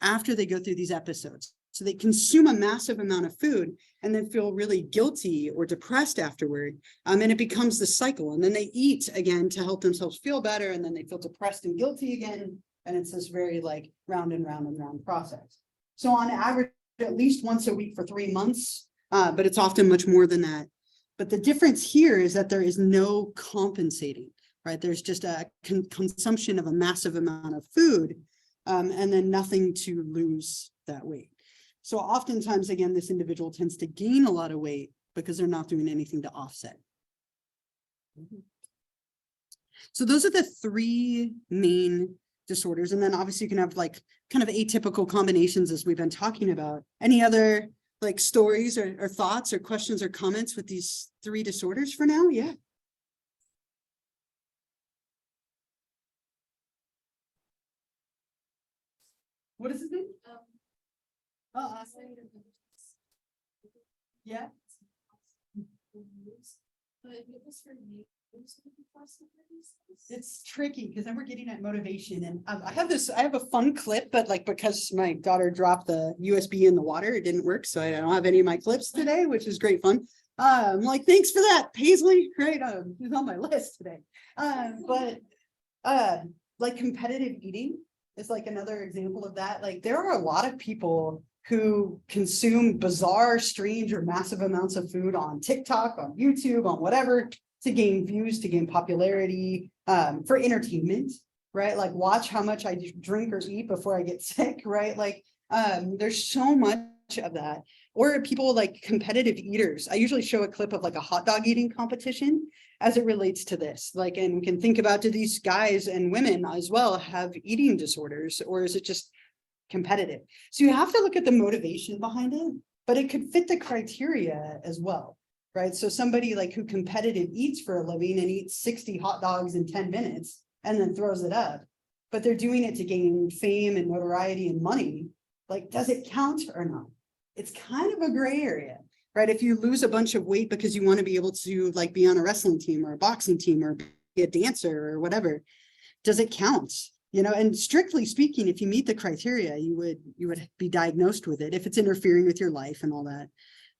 after they go through these episodes. So they consume a massive amount of food and then feel really guilty or depressed afterward. And it becomes the cycle. And then they eat again to help themselves feel better. And then they feel depressed and guilty again. And it's this very like round and round and round process. So on average, at least once a week for 3 months, but it's often much more than that. But the difference here is that there is no compensating, right? There's just a consumption of a massive amount of food and then nothing to lose that weight. So oftentimes, again, this individual tends to gain a lot of weight because they're not doing anything to offset. So those are the 3 main disorders. And then obviously you can have like kind of atypical combinations as we've been talking about. Any other like stories or thoughts or questions or comments with these 3 disorders for now? Yeah. What is his name? Yeah. It's tricky because then we're getting at motivation, and I have a fun clip, but like because my daughter dropped the USB in the water, it didn't work, so I don't have any of my clips today, which is great fun. I'm like, thanks for that, Paisley. Great, it's on my list today. But like competitive eating is like another example of that. Like there are a lot of people who consume bizarre, strange, or massive amounts of food on TikTok, on YouTube, on whatever, to gain views, to gain popularity, for entertainment, right? Like watch how much I drink or eat before I get sick, right? Like there's so much of that. Or people like competitive eaters. I usually show a clip of like a hot dog eating competition as it relates to this. Like, and we can think about, do these guys and women as well have eating disorders, or is it just competitive? So you have to look at the motivation behind it, but it could fit the criteria as well, right? So somebody like who competitive eats for a living and eats 60 hot dogs in 10 minutes and then throws it up, but they're doing it to gain fame and notoriety and money. Like, does it count or not? It's kind of a gray area, right? If you lose a bunch of weight because you want to be able to like be on a wrestling team or a boxing team or be a dancer or whatever, does it count? You know, and strictly speaking, if you meet the criteria, you would be diagnosed with it if it's interfering with your life and all that.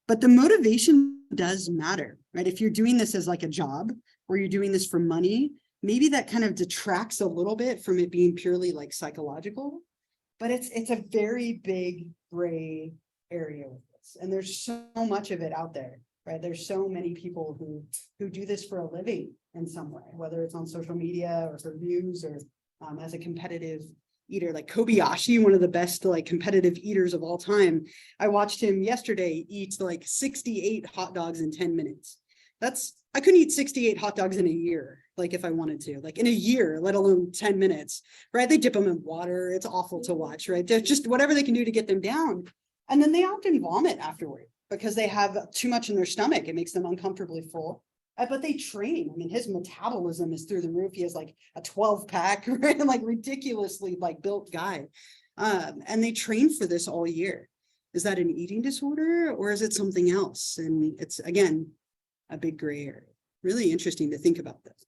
But the motivation does matter, right? If you're doing this as like a job or you're doing this for money, maybe that kind of detracts a little bit from it being purely like psychological. But it's a very big gray area with this. And there's so much of it out there, right? There's so many people who do this for a living in some way, whether it's on social media or for views or as a competitive eater. Like Kobayashi, one of the best like competitive eaters of all time. I watched him yesterday eat like 68 hot dogs in 10 minutes. I couldn't eat 68 hot dogs in a year, like if I wanted to, like in a year, let alone 10 minutes, right? They dip them in water. It's awful to watch, right? They're just whatever they can do to get them down. And then they often vomit afterward because they have too much in their stomach. It makes them uncomfortably full. But they train. I mean, his metabolism is through the roof. He has like a 12-pack, right? Like ridiculously like built guy. And they train for this all year. Is that an eating disorder or is it something else? And it's, again, a big gray area. Really interesting to think about this.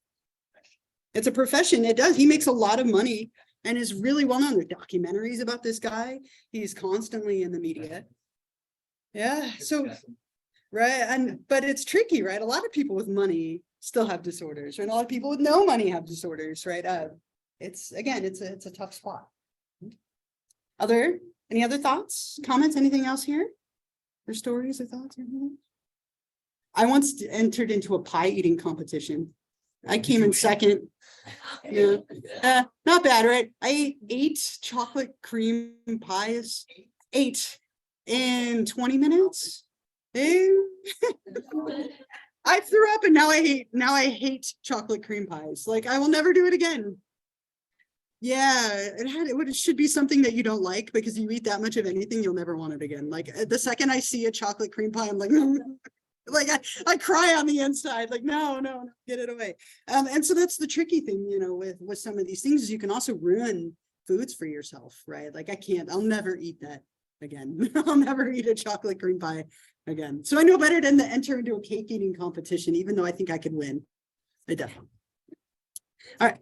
It's a profession. It does. He makes a lot of money and is really well known. There's documentaries about this guy. He's constantly in the media. Yeah. So, right. But it's tricky, right? A lot of people with money still have disorders, right? A lot of people with no money have disorders, right? It's a tough spot. Any other thoughts, comments, anything else here? Or stories or thoughts? Or anything? I once entered into a pie eating competition. I came in second. Yeah. Not bad, right? I ate 8 chocolate cream pies. 8. in 20 minutes. Eh, I threw up and now I hate chocolate cream pies. Like I will never do it again. Yeah, it should be something that you don't like, because you eat that much of anything, you'll never want it again. Like the second I see a chocolate cream pie, I'm like, like I cry on the inside, like, no, get it away. And so that's the tricky thing, you know, with some of these things, is you can also ruin foods for yourself, right? Like I'll never eat that again. I'll never eat a chocolate cream pie again. So I know better than to enter into a cake eating competition, even though I think I could win. I definitely. All right.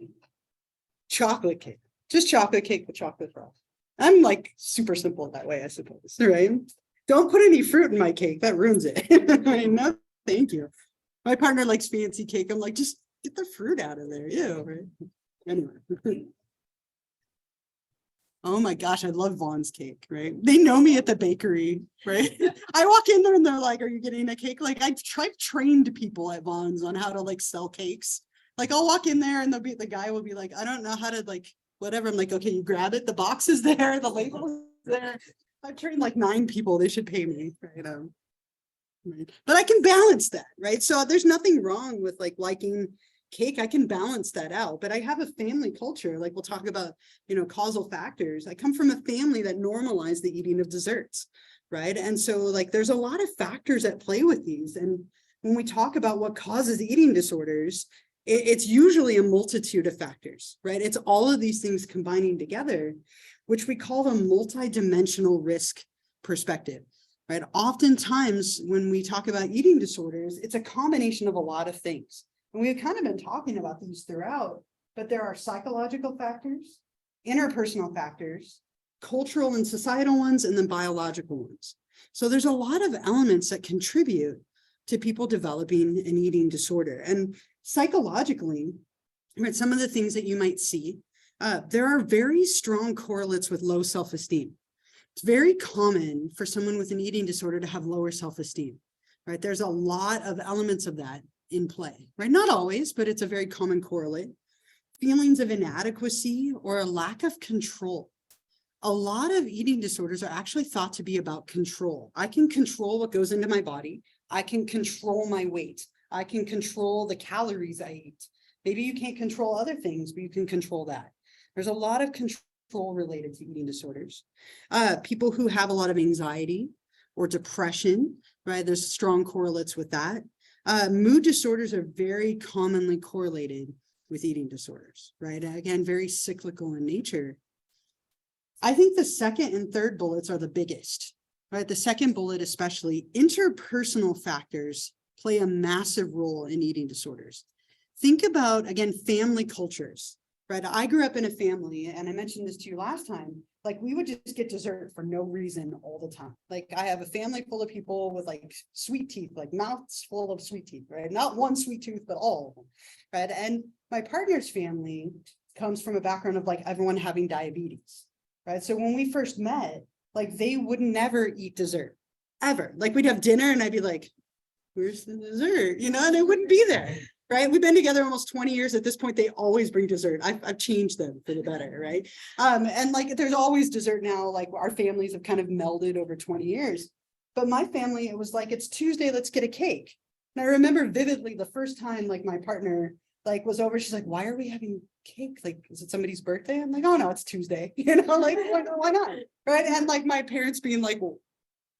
Chocolate cake, just chocolate cake with chocolate froth. I'm like super simple that way, I suppose, right? Don't put any fruit in my cake, that ruins it. I mean, no, thank you. My partner likes fancy cake. I'm like, just get the fruit out of there. Yeah, right. Anyway. Oh my gosh, I love Vaughn's cake, right? They know me at the bakery, right? I walk in there and they're like, are you getting a cake? Like I've trained people at Vaughn's on how to like sell cakes. Like I'll walk in there and the guy will be like, I don't know how to like, whatever. I'm like, okay, you grab it. The box is there. The label is there. I've trained like 9 people. They should pay me, right? Right. But I can balance that, right? So there's nothing wrong with like liking cake. I can balance that out, but I have a family culture. Like we'll talk about, you know, causal factors. I come from a family that normalized the eating of desserts, right? And so like, there's a lot of factors at play with these. And when we talk about what causes eating disorders, it's usually a multitude of factors, right? It's all of these things combining together, which we call the multidimensional risk perspective, right? Oftentimes when we talk about eating disorders, it's a combination of a lot of things. And we've kind of been talking about these throughout, but there are psychological factors, interpersonal factors, cultural and societal ones, and then biological ones. So there's a lot of elements that contribute to people developing an eating disorder. And psychologically, right, some of the things that you might see, there are very strong correlates with low self-esteem. It's very common for someone with an eating disorder to have lower self-esteem, right? There's a lot of elements of that in play, right? Not always, but it's a very common correlate. Feelings of inadequacy or a lack of control. A lot of eating disorders are actually thought to be about control. I can control what goes into my body. I can control my weight. I can control the calories I eat. Maybe you can't control other things, but you can control that. There's a lot of control related to eating disorders. People who have a lot of anxiety or depression, right? There's strong correlates with that. Mood disorders are very commonly correlated with eating disorders, right? Again, very cyclical in nature. I think the second and third bullets are the biggest, right? The second bullet, especially, interpersonal factors play a massive role in eating disorders. Think about, again, family cultures, right? I grew up in a family, and I mentioned this to you last time, like we would just get dessert for no reason all the time. Like I have a family full of people with like sweet teeth, like mouths full of sweet teeth, right? Not one sweet tooth, but all of them, right? And my partner's family comes from a background of like everyone having diabetes, right? So when we first met, like they would never eat dessert, ever. Like we'd have dinner and I'd be like, where's the dessert? You know, and it wouldn't be there, right? We've been together almost 20 years. At this point, they always bring dessert. I've changed them for the better, right? And like there's always dessert now, like our families have kind of melded over 20 years. But my family, it was like, it's Tuesday, let's get a cake. And I remember vividly the first time like my partner like was over, she's like, why are we having cake? Like, is it somebody's birthday? I'm like, oh no, it's Tuesday. You know, like why not? Right. And like my parents being like, well,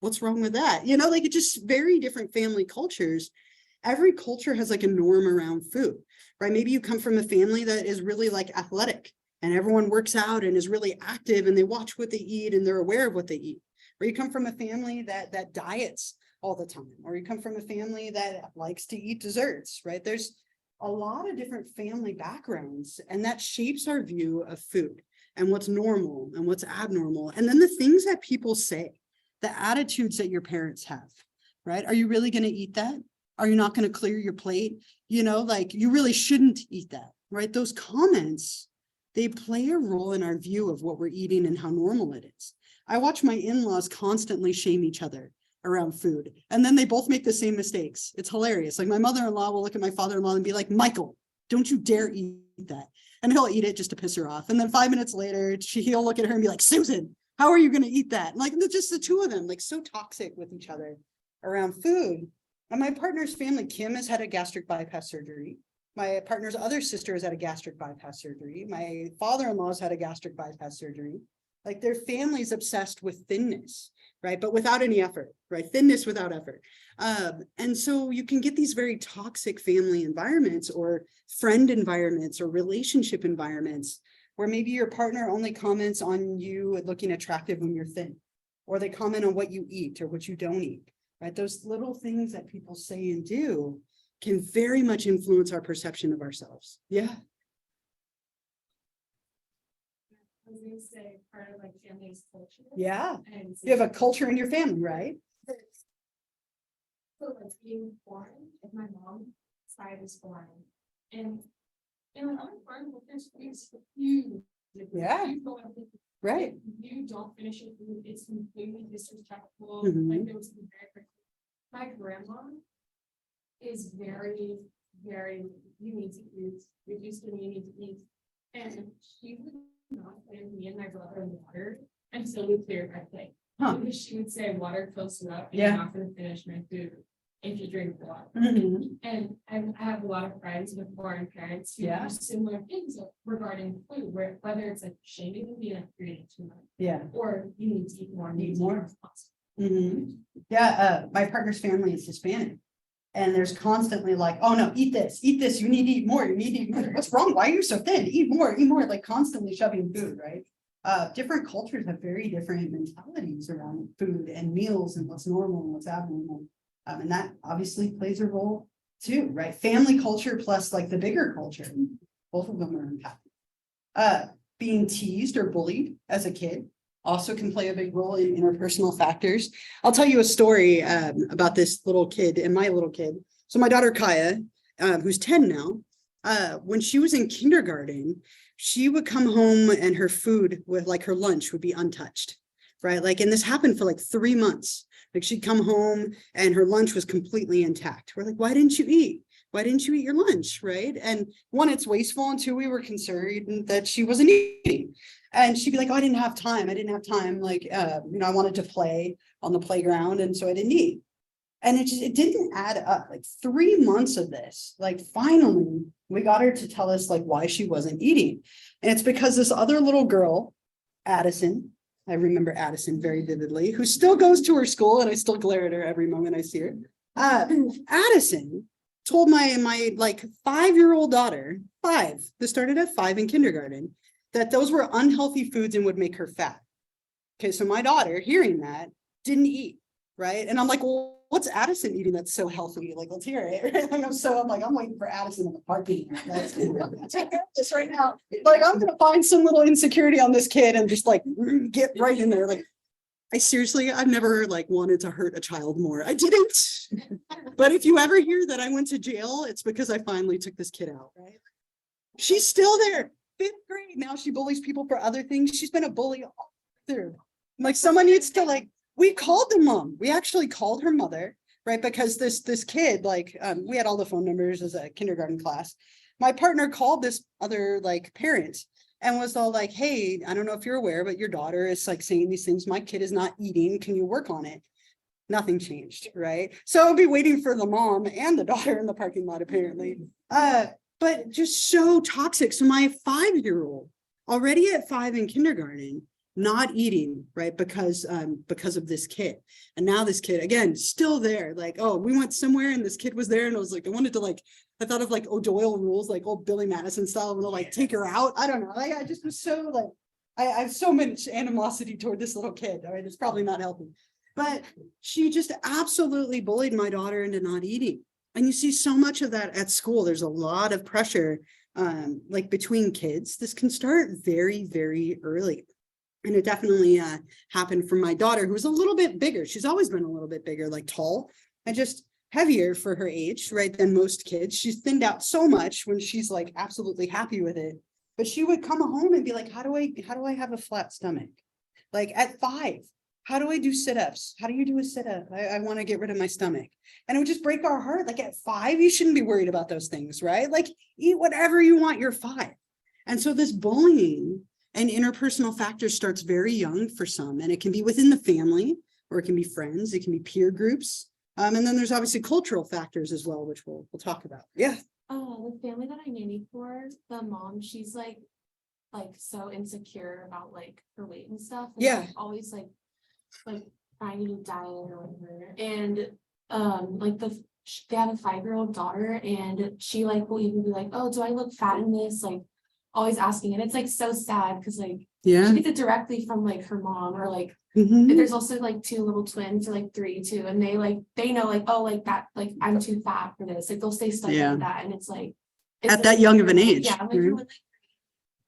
what's wrong with that? You know, like it's just very different family cultures. Every culture has like a norm around food, right? Maybe you come from a family that is really like athletic and everyone works out and is really active and they watch what they eat and they're aware of what they eat. Or you come from a family that diets all the time, or you come from a family that likes to eat desserts, right? There's a lot of different family backgrounds, and that shapes our view of food and what's normal and what's abnormal. And then the things that people say, the attitudes that your parents have, right? Are you really going to eat that? Are you not going to clear your plate? You know, like you really shouldn't eat that, right? Those comments, they play a role in our view of what we're eating and how normal it is. I watch my in-laws constantly shame each other around food, and then they both make the same mistakes. It's hilarious. Like my mother-in-law will look at my father-in-law and be like, Michael, don't you dare eat that. And he'll eat it just to piss her off. And then 5 minutes later, he'll look at her and be like, Susan, How are you going to eat that? Like, just the two of them, like so toxic with each other around food. And my partner's family, Kim, has had a gastric bypass surgery. My partner's other sister has had a gastric bypass surgery. My father-in-law's had a gastric bypass surgery. Like their family's obsessed with thinness, right? But without any effort, right? Thinness without effort. And so you can get these very toxic family environments or friend environments or relationship environments where maybe your partner only comments on you looking attractive when you're thin, or they comment on what you eat or what you don't eat, right? Those little things that people say and do can very much influence our perception of ourselves. Yeah. I was gonna say, part of like family's culture. Yeah. And You have a culture in your family, right? So like being foreign, if my mom's side is foreign, and like other foreign cultures, it's huge. Like, Yeah. you go and think, Right. if you don't finish your food, it's completely disrespectful. Mhm. Like there was some very quick. My grandma is very, very, you need to eat, you're used to me, you need to eat. And she would not put me and my brother in the water until we cleared our plate. Huh. Because she would say water fills you up and Yeah. you're not gonna finish my food if you drink water. Mhm. And I have a lot of friends with foreign parents who Yeah. do similar things regarding food, where whether it's like shaming them, being like you're eating too much, Yeah. or you need to eat more. you Eat need to more. faster. Mhm. Yeah, my partner's family is Hispanic. And there's constantly like, oh no, eat this, you need to eat more, you need to eat more. What's wrong? Why are you so thin? Eat more, like constantly shoving food, right? Different cultures have very different mentalities around food and meals and what's normal and what's abnormal. And that obviously plays a role too, right? Family culture plus like the bigger culture, both of them are impacted. Being teased or bullied as a kid also can play a big role in interpersonal factors. I'll tell you a story about this little kid and my little kid. So my daughter Kaya, who's 10 now, when she was in kindergarten, she would come home and her food with like her lunch would be untouched, right? Like, and this happened for like 3 months. Like she'd come home and her lunch was completely intact. We're like, why didn't you eat? Why didn't you eat your lunch, right? And one, it's wasteful, and two, we were concerned that she wasn't eating. And she'd be like, oh, I didn't have time. Like, I wanted to play on the playground. And so I didn't eat. And it didn't add up. Like 3 months of this, like finally we got her to tell us like why she wasn't eating. And it's because this other little girl, Addison, I remember Addison very vividly, who still goes to her school, and I still glare at her every moment I see her. Addison told my like 5-year-old daughter, this started at 5 in kindergarten, that those were unhealthy foods and would make her fat. Okay, so my daughter, hearing that, didn't eat, right? And I'm like, well, what's Addison eating that's so healthy? Like, let's hear it. I'm waiting for Addison in the parking lot. Just right now. Like, I'm gonna find some little insecurity on this kid and just like get right in there. Like, I've never like wanted to hurt a child more. I didn't. But if you ever hear that I went to jail, it's because I finally took this kid out, right? She's still there. 5th grade. Now she bullies people for other things. She's been a bully all through. Like, someone needs to like, we called the mom. We actually called her mother, right? Because this kid, like, we had all the phone numbers as a kindergarten class. My partner called this other like parent and was all like, hey, I don't know if you're aware, but your daughter is like saying these things. My kid is not eating. Can you work on it? Nothing changed, right? So I'll be waiting for the mom and the daughter in the parking lot, apparently. But just so toxic. So my 5-year-old, already at 5 in kindergarten, not eating, right? Because of this kid. And now this kid, again, still there. Like, oh, we went somewhere and this kid was there. And I was like, I thought of like O'Doyle rules, like old Billy Madison style, and like take her out. I don't know. I just was so like, I have so much animosity toward this little kid. All right, it's probably not healthy. But she just absolutely bullied my daughter into not eating. And you see so much of that at school. There's a lot of pressure, like between kids. This can start very, very early. And it definitely happened for my daughter, who's a little bit bigger. She's always been a little bit bigger, like tall and just heavier for her age, right, than most kids. She's thinned out so much when she's like absolutely happy with it. But she would come home and be like, how do I have a flat stomach? Like at 5, how do I do sit-ups? How do you do a sit-up? I want to get rid of my stomach. And it would just break our heart. Like at 5, you shouldn't be worried about those things, right? Like eat whatever you want, you're 5. And so this bullying And interpersonal factor starts very young for some, and it can be within the family, or it can be friends, it can be peer groups. And then there's obviously cultural factors as well, which we'll talk about. Yeah. The family that I nannied for, the mom, she's like so insecure about like her weight and stuff. And, Yeah. like, always like trying to do diet or whatever. And like they have a 5-year-old daughter, and she like will even be like, oh, do I look fat in this? Like always asking. And it's like so sad because like Yeah. she gets it directly from like her mom, or like Mhm. there's also like 2 little twins, or like 3 too, and they know like, oh, like that, like I'm too fat for this, like they'll stay stuck Yeah. like that, and it's like At that young of an age. yeah, I'm like, you're, like,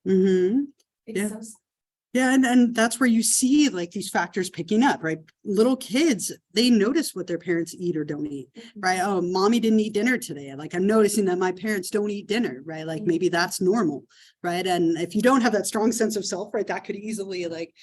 Mm-hmm. it's Yeah. so sad. Yeah, and that's where you see like these factors picking up, right? Little kids, they notice what their parents eat or don't eat, right? Oh, mommy didn't eat dinner today. Like I'm noticing that my parents don't eat dinner, right? Like maybe that's normal, right? And if you don't have that strong sense of self, right, that could easily like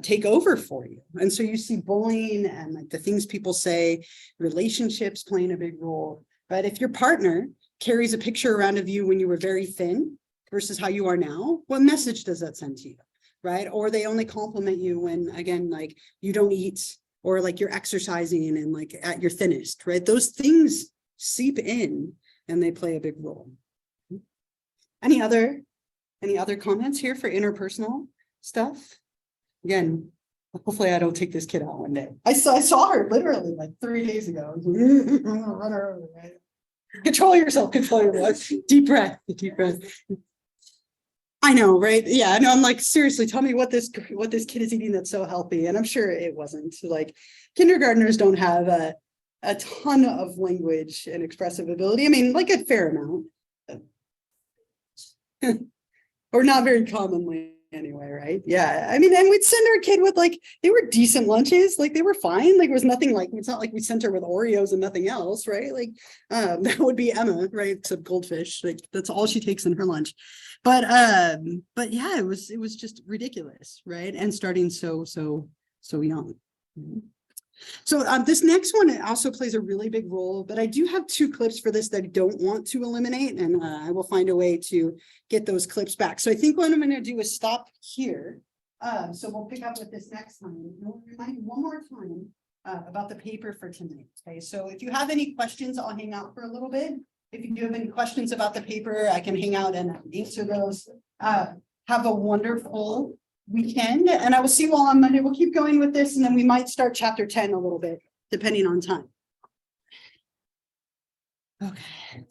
take over for you. And so you see bullying and like the things people say, relationships playing a big role, right? If your partner carries a picture around of you when you were very thin versus how you are now, what message does that send to you? Right? Or they only compliment you when, again, like you don't eat, or like you're exercising and like at your thinnest, right? Those things seep in and they play a big role. Any other comments here for interpersonal stuff? Again, hopefully I don't take this kid out one day. I saw her literally like 3 days ago. I'm gonna run her over, right? Control yourself, deep breath. I know, right? Yeah, no, I'm like, seriously, tell me what this kid is eating that's so healthy. And I'm sure it wasn't. Like kindergartners don't have a ton of language and expressive ability. I mean, like a fair amount. Or not very commonly anyway, right? Yeah. I mean, and we'd send our kid with like, they were decent lunches, like they were fine. Like it was nothing like, it's not like we sent her with Oreos and nothing else, right? Like that would be Emma, right? Except goldfish. Like that's all she takes in her lunch. But yeah, it was just ridiculous, right? And starting so young. So this next one also plays a really big role, but I do have 2 clips for this that I don't want to eliminate, and I will find a way to get those clips back. So I think what I'm going to do is stop here. So we'll pick up with this next time. And we'll remind you one more time about the paper for tonight. Okay, so if you have any questions, I'll hang out for a little bit. If you do have any questions about the paper, I can hang out and answer those. Have a wonderful weekend, and I will see you all on Monday. We'll keep going with this, and then we might start chapter 10 a little bit, depending on time. Okay.